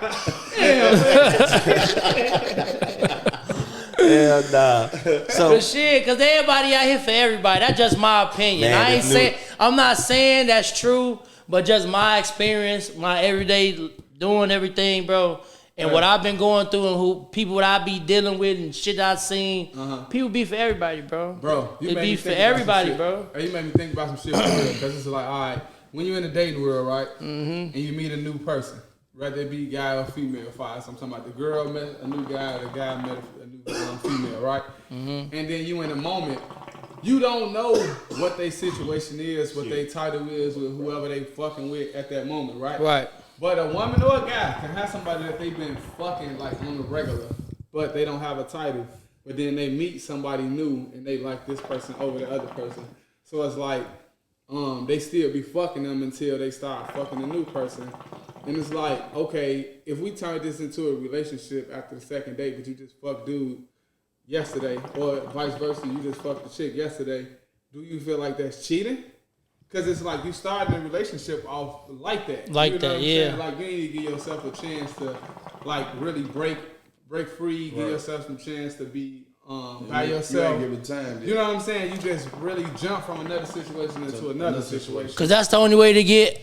Hell nah. So But shit, cause everybody out here for everybody. That's just my opinion. Man, I ain't this saying I'm not saying that's true, but just my experience, my everyday doing everything, bro. And what I've been going through and who people that I be dealing with and shit I've seen, people be for everybody, bro. Bro, you It made be me for think about some everybody, shit. bro. Hey, you made me think about some shit for real, because it's like, all right, when you're in the dating world, right, and you meet a new person, whether it be guy or female, fine. So I'm talking about the girl met a new guy or the guy met a new female, right? And then you in a moment, you don't know what their situation is, what their title is with whoever they fucking with at that moment, right? Right. But a woman or a guy can have somebody that they've been fucking like on the regular, but they don't have a title. But then they meet somebody new and they like this person over the other person. So it's like they still be fucking them until they start fucking the new person. And it's like, okay, if we turn this into a relationship after the second date, but you just fuck dude yesterday, or vice versa, you just fucked the chick yesterday, do you feel like that's cheating? Because it's like you started a relationship off like that. Like you know that, what I'm yeah. saying? Like you need to give yourself a chance to like really break free, give yourself some chance to be by yourself. You ain't give it time. You know what I'm saying? You just really jump from another situation into another situation. Because that's the only way to get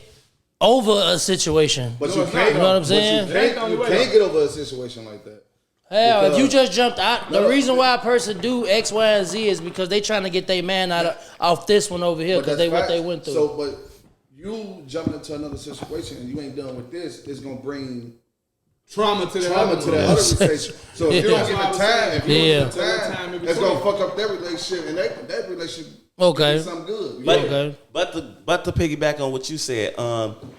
over a situation. But No, you it's can't. not. You know what I'm saying? You can't get over a situation like that. Hell, if Because- you just jumped out, the reason why a person do X, Y, and Z is because they trying to get their man off this one over here But because that's what facts. they went through. So, but you jumping into another situation and you ain't done with this, it's gonna bring Trauma to that trauma other to one. that other relationship. So if you don't That's get what I the was time, saying. if you Yeah. don't get the Time time, in it's gonna between. fuck up that relationship, and that relationship Okay. be something good. But, Okay. but to piggyback on what you said,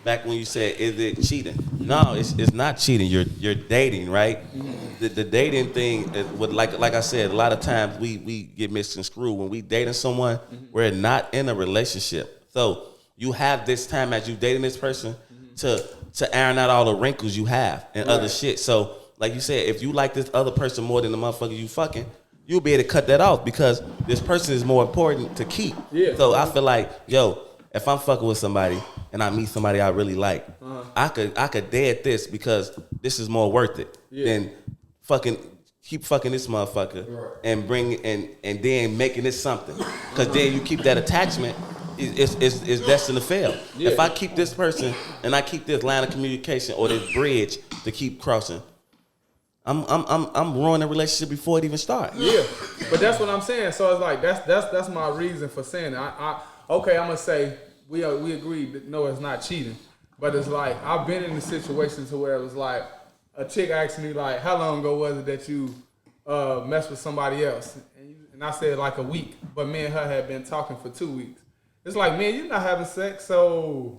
back when you said, is it cheating? No, it's not cheating. You're dating, right? The dating thing is what, like I said, a lot of times we get misconstrued when we dating someone. We're not in a relationship, so you have this time as you dating this person to iron out all the wrinkles you have and other shit. So, like you said, if you like this other person more than the motherfucker you fucking, you'll be able to cut that off because this person is more important to keep. Yeah. So I feel like, yo, if I'm fucking with somebody and I meet somebody I really like, I could dead this because this is more worth it than fucking keep fucking this motherfucker and bring and then making this something. Because then you keep that attachment. It's destined to fail. Yeah. If I keep this person and I keep this line of communication or this bridge to keep crossing, I'm ruining the relationship before it even starts. Yeah, but that's what I'm saying. So it's like that's my reason for saying it. Okay, I'm gonna say we agree that no, it's not cheating, but it's like I've been in a situation to where it was like a chick asked me like, how long ago was it that you messed with somebody else? And I said like a week, but me and her had been talking for 2 weeks. It's like, man, you're not having sex, so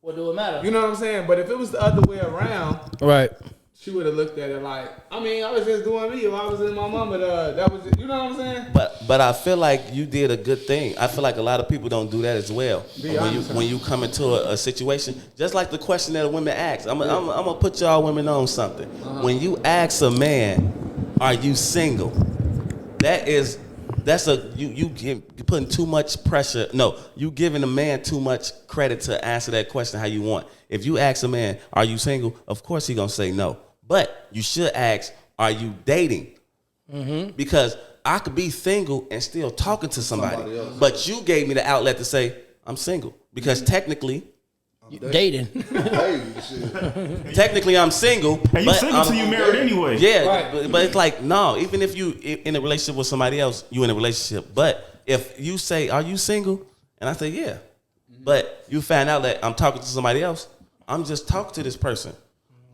What do it matter? you know what I'm saying? But if it was the other way around, Right. she would have looked at it like, I mean, I was just doing me. If I was in my mama, that was it. You know what I'm saying? But I feel like you did a good thing. I feel like a lot of people don't do that as well. Be honest. When you come into a situation, just like the question that women ask, I'm gonna put y'all women on something. When you ask a man, "Are you single?" You putting too much pressure. No, you giving a man too much credit to answer that question how you want. If you ask a man, "Are you single?" Of course he gonna say no. But you should ask, "Are you dating?" Because I could be single and still talking to somebody else. but you gave me the outlet to say I'm single because technically Dating. Hey, shit. technically I'm single. And you but single I'm- till you married anyway. Yeah, Right. but it's like, no, even if you in a relationship with somebody else, you in a relationship. But if you say, "Are you single?" and I say, "Yeah," but you find out that I'm talking to somebody else, I'm just talking to this person.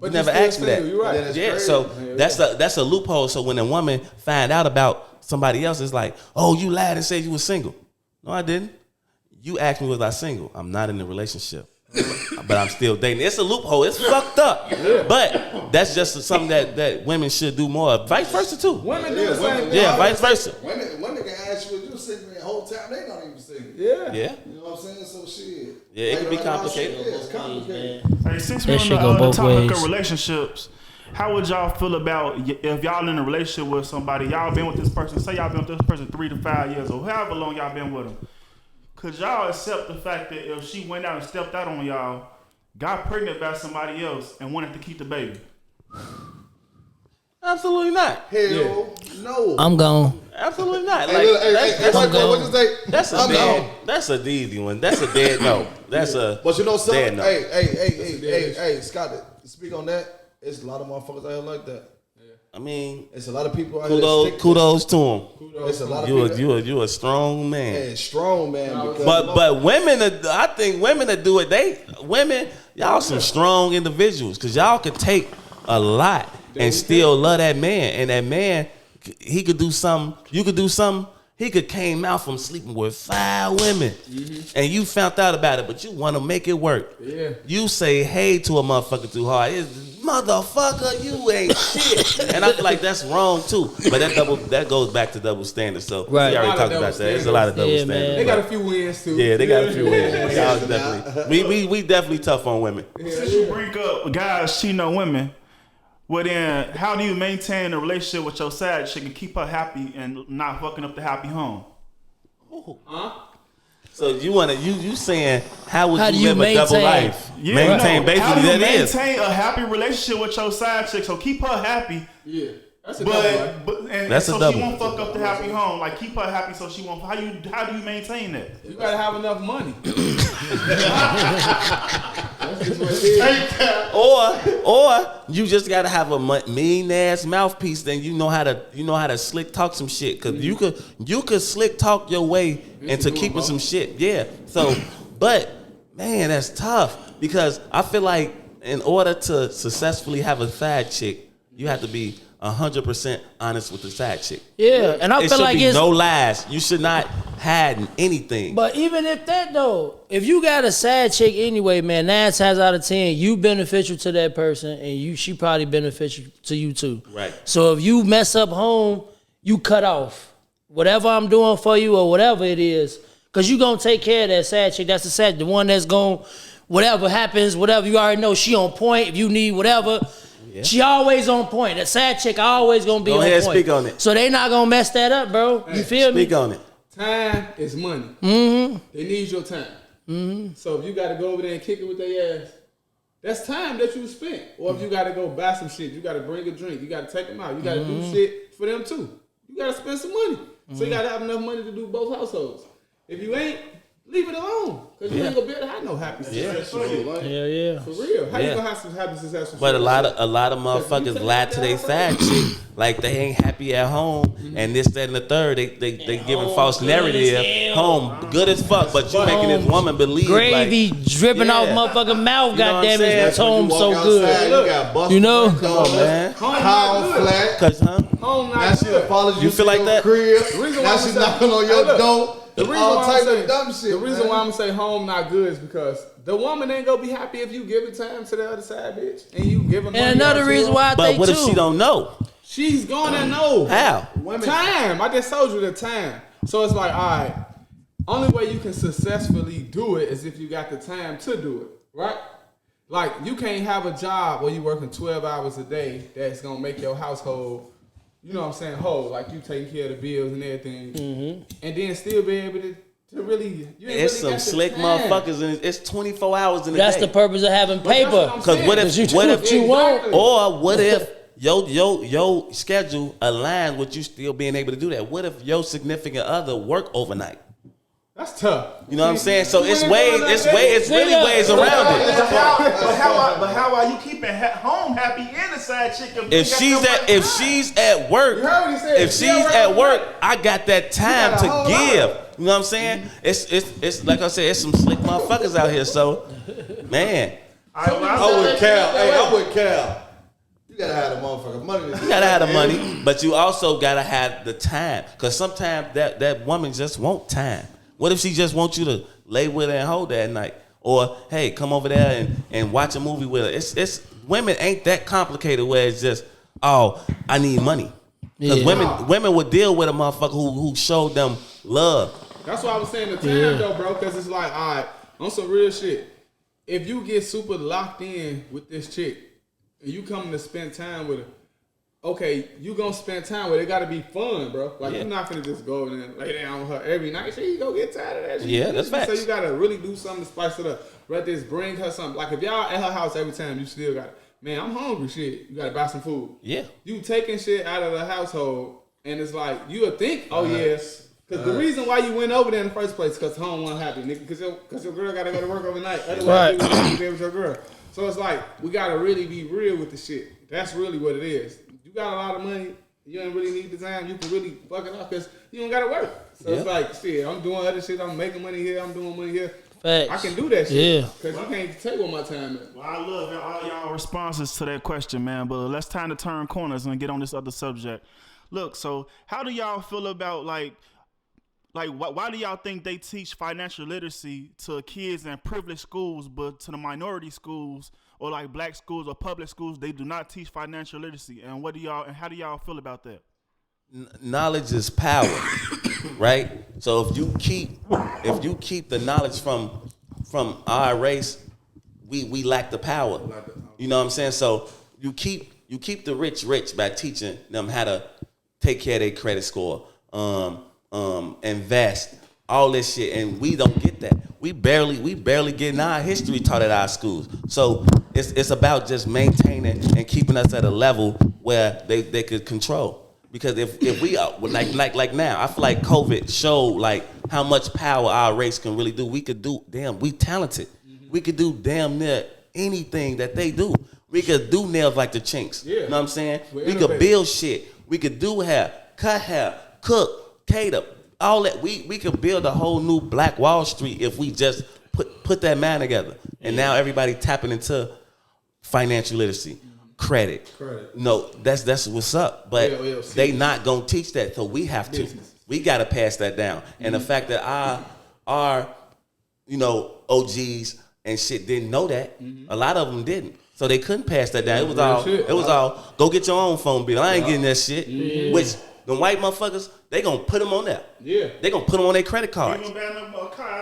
But You never still asked me that. single, you're right. Yeah, that's Yeah, crazy. so that's a loophole. So when a woman find out about somebody else, it's like, "Oh, you lied and said you were single." No, I didn't. You asked me, was I single? I'm not in a relationship. But I'm still dating. It's a loophole. It's fucked up. But that's just something that women should do more. Vice versa too. Women do the same thing. Yeah, vice versa. Women can ask you if you're single the whole time. They not even single. Yeah. Yeah. You know what I'm saying? So shit. Yeah, it can be Right now, complicated. shit, yeah, it's complicated. Hey, since That we're shit on go the both topic ways. of relationships, how would y'all feel about if y'all in a relationship with somebody, y'all been with this person, say y'all been with this person 3 to 5 years or however long y'all been with them, could y'all accept the fact that if she went out and stepped out on y'all, got pregnant by somebody else and wanted to keep the baby? Absolutely not. Hell no. I'm gone. Absolutely not. Hey, Like, look, hey, that's, hey, that's, what gone. you say? that's a I'm dead. gone. That's a easy one. That's a dead no. That's a. But you know something? dead no. Hey, Scott, speak on that. It's a lot of motherfuckers out here like that. I mean, It's a lot of people out here. that stick to- kudos to him. It's a lot of people. You a strong man. Yeah, strong man. Because But women, I think women that do it, y'all some strong individuals because y'all could take a lot and still love that man, and that man, he could do something, you could do something, He could came out from sleeping with 5 women, and you found out about it, but you want to make it work. Yeah. You say hey to a motherfucker too hard. It's, motherfucker, you ain't shit. And I feel like that's wrong too. But that goes back to double standards. So Right. we already talked about that. There's a lot of double Yeah, standards. man. They got a few wins too. Yeah, they got a few wins. Y'all definitely. We definitely tough on women. Since you bring up guys cheating on women, well then, how do you maintain a relationship with your side chick and keep her happy and not fucking up the happy home? Huh? So you saying how would How you do you live a double maintain- life? Yeah, Maintain no. basically How do you that is. maintain a happy relationship with your side chick? So keep her happy, Yeah. That's a double life. That's so a double. she won't fuck up the happy home. Like keep her happy so she won't. How do you maintain that? You gotta have enough money. That's just what it is. Or you just gotta have a mean ass mouthpiece. Then you know how to slick talk some shit. Cause you could slick talk your way into keeping some shit. Yeah. So, but man, that's tough because I feel like in order to successfully have a side chick, you have to be 100% honest with the side chick. Yeah, and I It feel should like be it's no lies. You should not hide anything. But even if that though, if you got a sad chick anyway, man, 9 times out of 10, you beneficial to that person, and she probably beneficial to you too. Right. So if you mess up home, you cut off whatever I'm doing for you or whatever it is, cause you gonna take care of that sad chick. That's the one that's gonna, whatever happens, whatever you already know, she on point. If you need whatever. Yeah. She always on point. That sad chick always gonna be on point. Go ahead, speak on it. So they not gonna mess that up, bro. You feel me? Speak on it. Time is money. Mm-hmm. They need your time. Mm-hmm. So if you got to go over there and kick it with their ass, that's time that you spent. Or if you got to go buy some shit, you got to bring a drink, you got to take them out, you got to do shit for them too. You got to spend some money. So you got to have enough money to do both households. If you ain't, leave it alone. Because you ain't going to be able to have no happy successful shit. Yeah. For real. How you going to have some happy successful But shit? a lot of motherfuckers lie to their side chick like they ain't happy at home and this, that, and the third. They giving false narrative. Home good as fuck, but you making this woman believe gravy like, dripping off motherfucking mouth. You know what I'm Goddamn saying? it, That's it's home You so walk good. outside, you got busted You know? windows, Come on, man. Home Pound not good. flat. Cause Home not That shit good. follows you. You feel to like your that? Crib. The reason why Now I'm she's saying- knocking on Hey, your look. door. The reason All why type I'm saying of dumb shit. The reason man. why I'm gonna say home not good is because the woman ain't gonna be happy if you giving time to the other side, bitch, and you giving. And another reason why I but think what too. if she don't know? she's gonna know How? time. I just told you the time. So it's like, all right, only way you can successfully do it is if you got the time to do it, right? Like you can't have a job where you working 12 hours a day that's gonna make your household, you know what I'm saying, whole. Like you taking care of the bills and everything, and then still be able to really. You ain't It's really some got the slick time. motherfuckers and it's 24 hours in a That's day. the purpose of having But that's what paper. I'm Because saying. what if Because you do what what if you want. Exactly. or what if your schedule aligns with you still being able to do that? What if your significant other work overnight? That's tough. You know what I'm saying? So You it's ain't ways, doing that it's day. ways, it's really ways around it. But how are you keeping home happy and the side chick? If she's at work, You heard what he said. if She she's at at work, work, I got that time got a to whole give. lot. You know what I'm saying? It's like I said, it's some slick motherfuckers out here. So, man, I'm with Cal. Hey, I'm with Cal. You gotta have the motherfucking money. you gotta have the money, but you also gotta have the time. Cause sometimes that woman just want time. What if she just wants you to lay with her and hold her at night? Or hey, come over there and watch a movie with her. It's women ain't that complicated where it's just, oh, I need money. Because women would deal with a motherfucker who showed them love. That's why I was saying the time though, bro, because it's like, all right, on some real shit. If you get super locked in with this chick and you coming to spend time with her, okay, you gonna spend time with her. It gotta be fun, bro. Like you're not gonna just go over there and lay down with her every night. She go get tired of that shit. Yeah, that's facts. So you gotta really do something to spice it up. Let this bring her something. Like if y'all at her house every time, you still got, man, I'm hungry, shit. You gotta buy some food. Yeah. You taking shit out of the household, and it's like you would think, oh yes, because the reason why you went over there in the first place, because home wasn't happy, nigga, because your girl gotta go to work overnight. Otherwise, you wouldn't be there with your girl. So it's like we gotta really be real with the shit. That's really what it is. You got a lot of money, you don't really need the time. You can really fuck it off because you don't gotta work. So it's like, shit, I'm doing other shit. I'm making money here. I'm doing money here. Facts. I can do that shit. Yeah. Because you can't take all my time at. Well, I love all y'all responses to that question, man. But let's time to turn corners and get on this other subject. Look, so how do y'all feel about like like why do y'all think they teach financial literacy to kids in privileged schools, but to the minority schools or like black schools or public schools they do not teach financial literacy? And how do y'all feel about that? Knowledge is power, right? So if you keep the knowledge from our race, we lack the power. You know what I'm saying? So you keep the rich by teaching them how to take care of their credit score, invest, all this shit, and we don't get that. We barely get our history taught at our schools. So it's about just maintaining and keeping us at a level where they could control. Because if we are like now, I feel like COVID showed like how much power our race can really do. We talented. We could do damn near anything that they do. We could do nails like the Chinks. Yeah. You know what I'm saying? We could build shit. We could do hair, cut hair, cook, cater, all that. We could build a whole new Black Wall Street if we just put that man together. And now everybody tapping into financial literacy. Credit. No, that's what's up. But they not gonna teach that, so we have to. We gotta pass that down. And the fact that our OGs and shit didn't know that, a lot of them didn't. So they couldn't pass that down. It was all go get your own phone bill. I ain't getting that shit. Which the white motherfuckers, they gonna put them on that. Yeah. They gonna put them on their credit cards.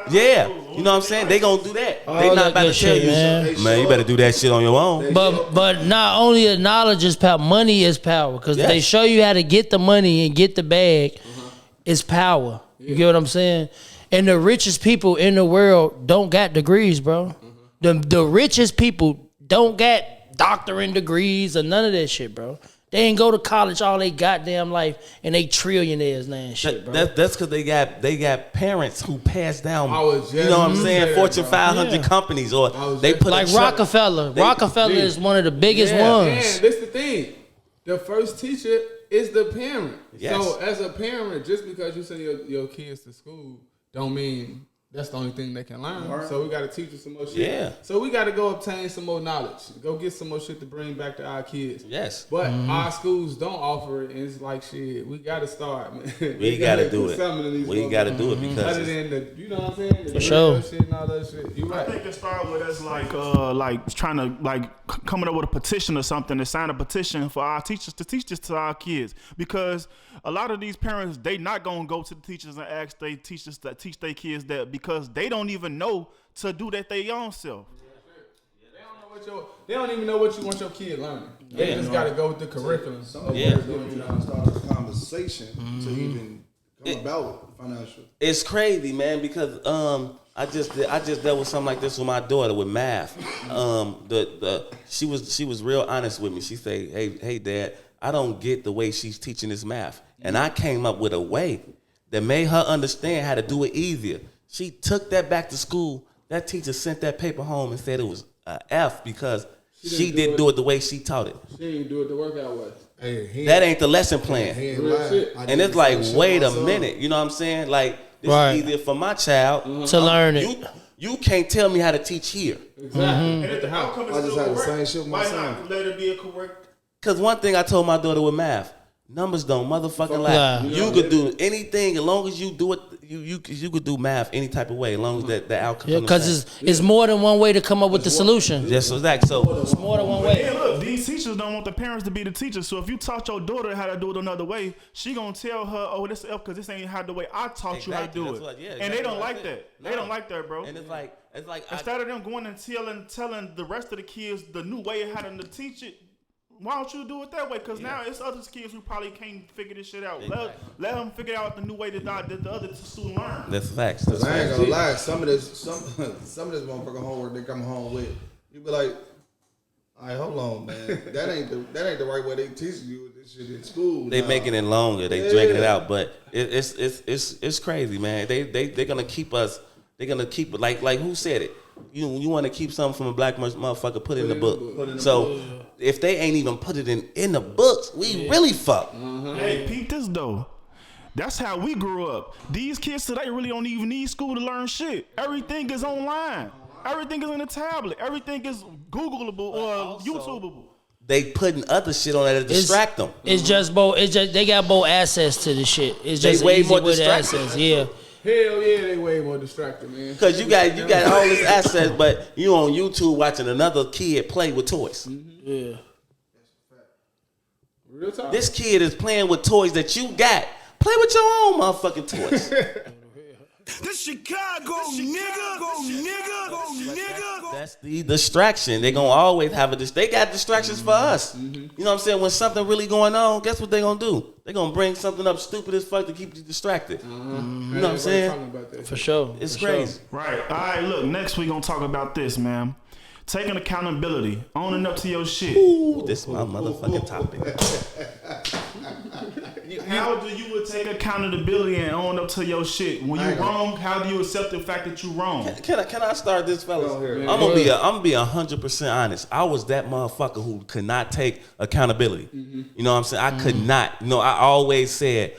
Yeah. You know what I'm saying? They gonna do that. They not about to tell you, man, you better do that shit on your own. But not only the knowledge is power, money is power. Because they show you how to get the money and get the bag. It's power. You get what I'm saying? And the richest people in the world don't got degrees, bro. The richest people don't got doctorate degrees or none of that shit, bro. They ain't go to college all they goddamn life and they trillionaires now and shit, bro. That's because they got parents who passed down, you know what I'm saying, Fortune 500 companies, or they put like Rockefeller. Rockefeller is one of the biggest ones. Man, that's the thing. The first teacher is the parent. Yes. So as a parent, just because you send your kids to school, don't mean that's the only thing they can learn. Right. So we got to teach them some more shit. Yeah. So we got to go obtain some more knowledge. Go get some more shit to bring back to our kids. Yes. But our schools don't offer it, and it's like shit. We got to start, man. We got to do it. We got to do it because other than the, you know what I'm saying? The for sure. Shit and all that shit. You right. I think it started with us like trying to coming up with a petition or something to sign a petition for our teachers to teach this to our kids, because a lot of these parents, they not gonna go to the teachers and ask they teachers to teach their kids that, because they don't even know to do that their own self. They don't even know what you want your kid learning. They just got to go with the curriculum. Some you know, start a conversation to even come about financial. It's crazy, man, because I just dealt with something like this with my daughter with math. She was real honest with me. She said, "Hey, Dad, I don't get the way she's teaching this math," and I came up with a way that made her understand how to do it easier. She took that back to school. That teacher sent that paper home and said it was an F because she didn't do it the way she taught it. She didn't do it the workout way. Hey, that ain't the lesson plan. And it's like, wait a minute. You know what I'm saying? Like, this is easier for my child to learn it. You can't tell me how to teach here. Exactly. And at the house, I just had the same shit with my son. Let it be a correct. Because one thing I told my daughter with math, numbers don't motherfucking lie. You could do anything as long as you do it. You could do math any type of way as long as the outcome. Yeah, because it's more than one way to come up with the solution. Yes, exactly. So it's more than one way. Yeah, look, these teachers don't want the parents to be the teachers. So if you taught your daughter how to do it another way, she gonna tell her, "Oh, this is F because this ain't how the way I taught you how to do it." And they don't like that. They don't like that, bro. And it's like instead of them going and telling the rest of the kids the new way how to teach it. Why don't you do it that way? Because now it's other kids who probably can't figure this shit out. Exactly. Let them figure out the new way that the other student learn. That's facts. I ain't gonna lie. Some of this motherfucking homework they come home with, you be like, "All right, hold on, man. That ain't the right way they teach you this shit in school." They making it longer. They dragging it out, but it's crazy, man. They're gonna keep us. They're gonna keep it like who said it? You want to keep something from a black motherfucker? Put it in the book. So if they ain't even put it in the books, we really fuck. Hey, peep this though. That's how we grew up. These kids today really don't even need school to learn shit. Everything is online. Everything is in a tablet. Everything is Googleable or YouTubeable. They putting other shit on there to distract them. It's just both. It's just they got both access to the shit. It's just way easy more with distracting. access. Yeah. Hell yeah, they way more distracted, man. Cause you got all this access, but you on YouTube watching another kid play with toys. Yeah. Real talk. This kid is playing with toys that you got. Play with your own motherfucking toys. This Chicago, nigga. That's the distraction. They gonna always have they got distractions for us. You know what I'm saying? When something really going on, guess what they gonna do? They gonna bring something up stupid as fuck to keep you distracted. You know what I'm saying? For sure. It's For crazy. Sure. Right. All right, look, next we gonna talk about this, man. Taking accountability, owning up to your shit. Ooh, this is my motherfucking topic. How do you take accountability and own up to your shit? When you wrong, how do you accept the fact that you wrong? Can I start this, fellas? I'm gonna be 100% honest. I was that motherfucker who could not take accountability. You know what I'm saying? I could not. You know, I always said,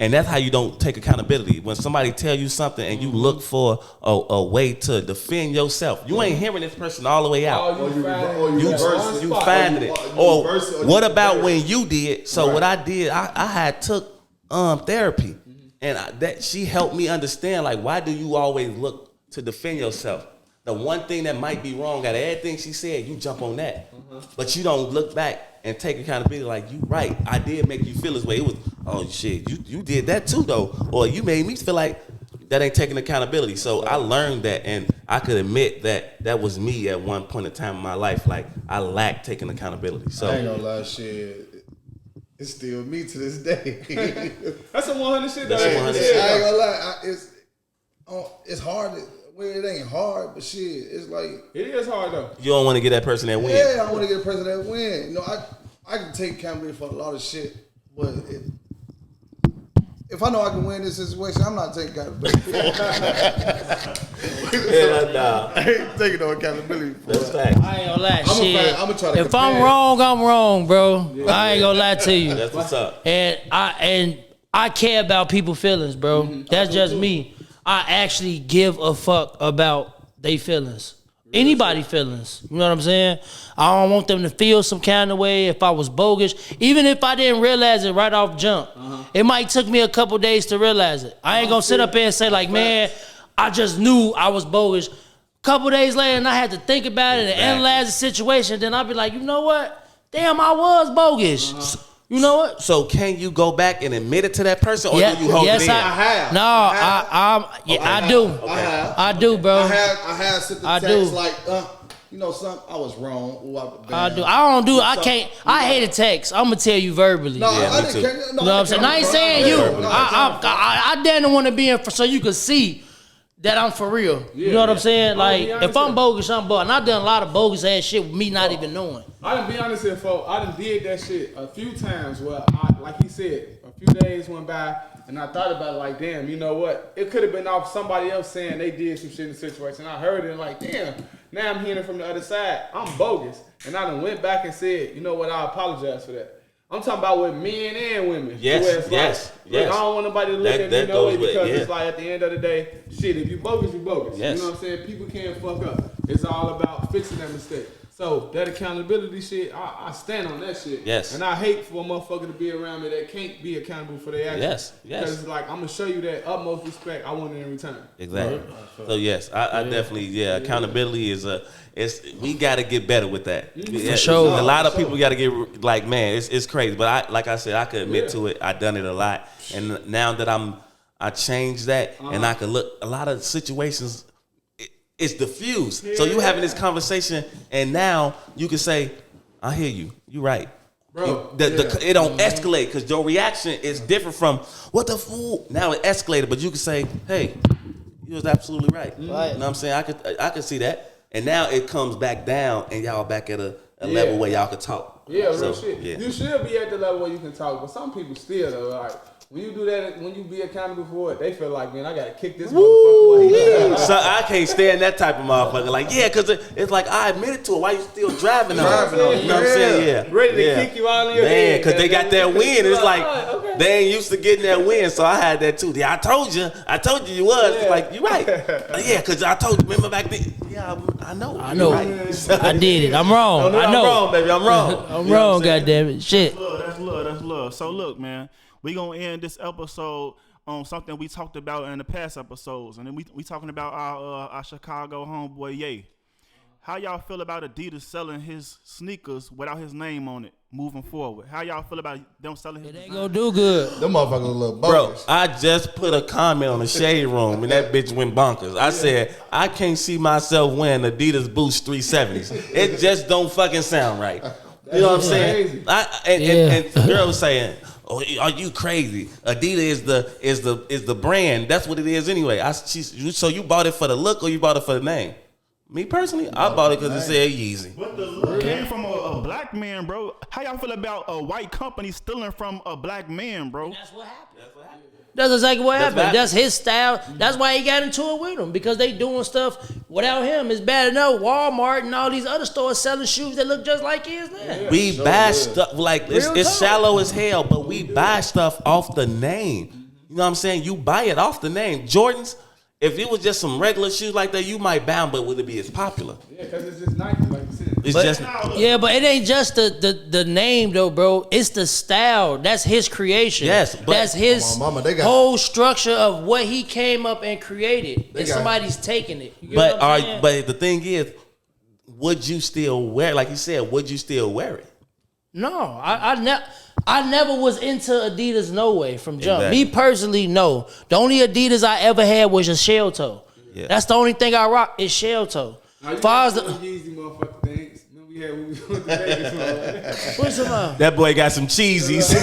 and that's how you don't take accountability. When somebody tell you something and you look for a way to defend yourself, you ain't hearing this person all the way out. You finding it. Or what about when you did? So what I did, I had took therapy, and that she helped me understand, like, why do you always look to defend yourself? The one thing that might be wrong out of everything she said, you jump on that. But you don't look back and take accountability like, you right, I did make you feel this way. It was, oh shit, you did that too though. Or you made me feel like that ain't taking accountability. So I learned that, and I could admit that was me at one point in time in my life. Like, I lacked taking accountability. So I ain't gonna lie, shit. It's still me to this day. That's some 100 shit. That's some 100 I shit. ain't gonna lie. It's hard. Well, it ain't hard, but shit, it's like It is hard though. you don't want to get that person that win. yeah, I want to get a person that win. You know, I can take accountability for a lot of shit, but if I know I can win this situation, I'm not taking accountability for it. Nah. I ain't taking no accountability for That's it. fact. I ain't gonna lie, shit. I'ma try to if I'm compare. wrong, I'm wrong, bro. I ain't gonna lie to you. That's what's up. And I care about people's feelings, bro. That's just me. I actually give a fuck about their feelings. Anybody feelings. You know what I'm saying? I don't want them to feel some kind of way if I was bogus. Even if I didn't realize it right off jump. It might took me a couple days to realize it. I ain't gonna sit up here and say like, man, I just knew I was bogus. Couple days later, and I had to think about it and analyze the situation. Then I'll be like, you know what? Damn, I was bogus. You know what? So can you go back and admit it to that person, or do you hold it in? I have. No, I do. I do, bro. I have sent the text like, you know something, I was wrong. Ooh, I do. I don't do. I can't. I hate a text. I'm gonna tell you verbally. No, Yeah, I me didn't. too. No, You know what I'm saying? I ain't saying you. I didn't want to be in for so you could see that I'm for real. You know what I'm saying? Like, if I'm bogus, I'm bogus. And I done a lot of bogus ass shit with me not even knowing. I done be honest here, folks. I done did that shit a few times where, like he said, a few days went by and I thought about it like, damn, you know what? It could have been off somebody else saying they did some shit in the situation. I heard it and like, damn, now I'm hearing it from the other side. I'm bogus. And I done went back and said, you know what? I apologize for that. I'm talking about with men and women. Yes, where it's yes, like, yes. Look, I don't want nobody to look That- at me that no way goes with- because yeah. it's like at the end of the day, shit, if you bogus, you bogus. Yes. You know what I'm saying? People can't fuck up. It's all about fixing that mistake. So that accountability shit, I stand on that shit. Yes. And I hate for a motherfucker to be around me that can't be accountable for their actions. Yes, yes. Because it's like, I'm going to show you that utmost respect. I want it in return. Exactly. So yes, I definitely accountability is we got to get better with that. For sure. A lot of people got to get like, man, it's crazy. But like I said, I could admit to it. I done it a lot, and now that I changed that, and I can look a lot of situations. It's diffused. So you having this conversation, and now you can say, "I hear you. You right." Bro, It don't escalate because your reaction is different from what the fool. Now it escalated, but you can say, "Hey, you was absolutely right." Right. You know what I'm saying? I could see that, and now it comes back down, and y'all back at a level where y'all can talk. Yeah, So, real shit. yeah. You should be at the level where you can talk, but some people still though, like when you do that, when you be accountable for it, they feel like, man, I gotta kick this motherfucker away. So I can't stand that type of motherfucker. Like, yeah, because it's like I admitted to it. Why you still driving on it? You know what I'm saying? Yeah. Ready to kick you out of your head. because they got that win. It's like okay. they ain't used to getting that win, so I had that too. Yeah, I told you you was. Yeah. It's like, you right. Yeah, because I told you, remember back then? Yeah, I know. I know. Right. I did it. I'm wrong. I I'm know. wrong, baby. I'm wrong. I'm You know wrong, what I'm saying? goddamn it. Shit. That's love. So look, man, we gonna end this episode on something we talked about in the past episodes, and then we talking about our Chicago homeboy Ye. How y'all feel about Adidas selling his sneakers without his name on it moving forward? How y'all feel about them selling his? It ain't gonna do good. Them motherfuckers a little Bro, bogus. I just put a comment on the Shade Room and that bitch went bonkers. I said, I can't see myself wearing Adidas Boost 370s. It just don't fucking sound right. You know what I'm saying? And the girl was saying, "Oh, are you crazy? Adidas is the brand. That's what it is anyway." So you bought it for the look or you bought it for the name? Me personally, I bought it because it said Yeezy. But the look came from a black man, bro. How y'all feel about a white company stealing from a black man, bro? That's what happened. That's exactly what happened. what That's his style. That's why he got into it with him, because they doing stuff without him. It's bad enough Walmart and all these other stores selling shoes that look just like his now. We buy stuff like it's talk. shallow as hell, but we buy stuff off the name. You know what I'm saying? You buy it off the name. Jordans, if it was just some regular shoes like that, you might buy them, but would it be as popular? Yeah, because it's just Nike, like you said. It's just Yeah, but it ain't just the name though, bro. It's the style. That's his creation. Yes, but- that's his Mama, they got- whole structure of what he came up and created. And got- somebody's taking it. You get what I'm saying? but the thing is, would you still wear? Like you said, would you still wear it? No, I never was into Adidas no way from jump. Exactly. Me personally, no. The only Adidas I ever had was a shell toe. Yeah. That's the only thing I rock is shell toe. Now, you Far as got the some Yeezy motherfucking things. Remember we had when we went to Vegas, man. what's the That boy got some cheesies.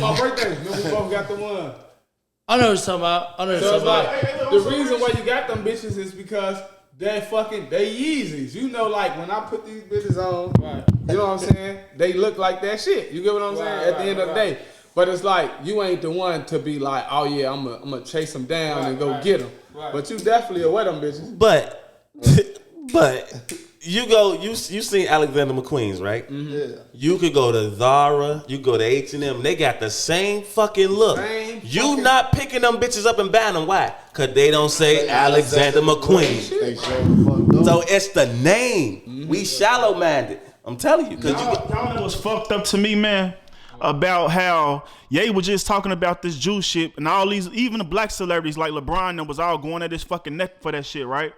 My birthday. Remember we both got the one. I know what you're talking about. I know what So you're it's talking about. like the reason why you got them bitches is because they Yeezys. You know, like when I put these bitches on, you know what I'm saying? They look like that shit. You get what I'm saying? At the end of the day. But it's like you ain't the one to be like, oh yeah, I'm gonna chase them down and go get them. But you definitely are with them bitches. But you seen Alexander McQueen's, right? Yeah. You could go to Zara, you go to H&M, they got the same fucking look. Not picking them bitches up and buying them. Why? Because they don't say Alexander McQueen. They show the fuck up. So it's the name. We shallow minded. I'm telling you. Y'all know what's fucked up to me, man? About how Ye was just talking about this Jew shit, and all these, even the black celebrities like LeBron, that was all going at his fucking neck for that shit, right?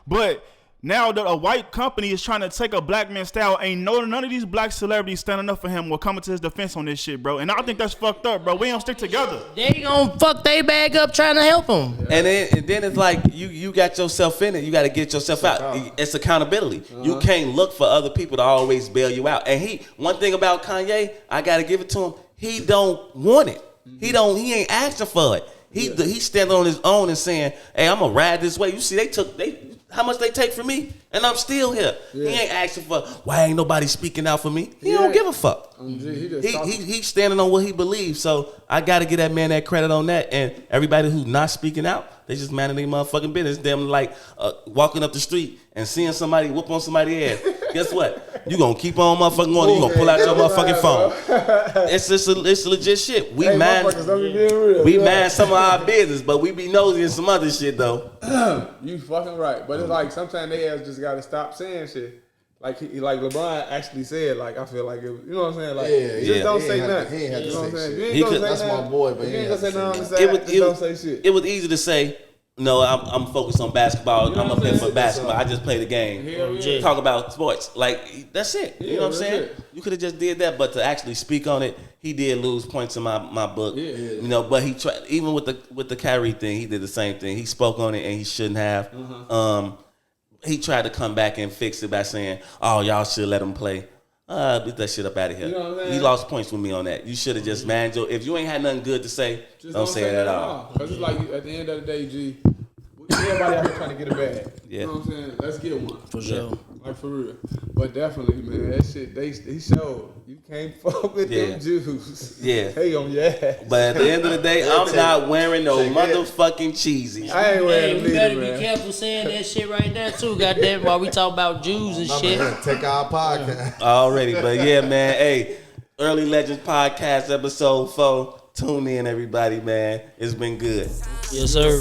But now that a white company is trying to take a black man's style, ain't none of these black celebrities standing up for him or coming to his defense on this shit, bro. And I think that's fucked up, bro. We don't stick together. They gonna fuck they bag up trying to help them. And then it's like you got yourself in it. You got to get yourself out. It's accountability. You can't look for other people to always bail you out. And one thing about Kanye, I got to give it to him. He don't want it. He ain't asking for it. He's standing on his own and saying, "Hey, I'm gonna ride this way." You see, how much they take from me, and I'm still here. Yeah. He ain't asking for why ain't nobody speaking out for me. He don't give a fuck. He's standing on what he believes. So I got to give that man that credit on that. And everybody who's not speaking out, they just minding their motherfucking business. Them like walking up the street and seeing somebody whoop on somebody's ass. Guess what? You gonna keep on motherfucking going. You gonna pull out your motherfucking phone. It's legit shit. We mind some of our business, but we be nosy in some other shit though. You fucking right. But it's like sometimes they have just gotta stop saying shit. Like LeBron actually said, like I feel like it, you know what I'm saying? Like just don't say nothing. He ain't have You to know what I'm say saying? shit. You ain't gonna say That's nothing. my boy, but you ain't gonna say nothing on the It side. Just don't say shit. It was easy to say, no, I'm focused on basketball. You know I'm what up I'm there saying? for basketball. I just play the game. Hell yeah. Talk about sports. Like, that's it. You know what I'm that's saying? it. You could have just did that, but to actually speak on it, he did lose points in my book. Yeah. You know, but he tried, even with the Kyrie thing, he did the same thing. He spoke on it and he shouldn't have. He tried to come back and fix it by saying, "Oh, y'all should let him play." Get that shit up out of here. You know what I'm saying? He lost points with me on that. You should have just managed your. If you ain't had nothing good to say, Just don't say it at all. Because it's like at the end of the day, G, everybody out here trying to get a bag. Yeah. You know what I'm saying? Let's get one. For sure. Like for real. But definitely, man, that shit, he showed. You can't fuck with them Jews. Yeah. Hey on your ass. But at the end of the day, I'm not wearing no motherfucking cheesies. I ain't wearing Hey, them you better either, be man. careful saying that shit right there too. Goddamn, while we talk about Jews and shit. Take our podcast. Already, but yeah, man. Hey, Early Legends Podcast episode 4. Tune in, everybody, man. It's been good. Yes, sir.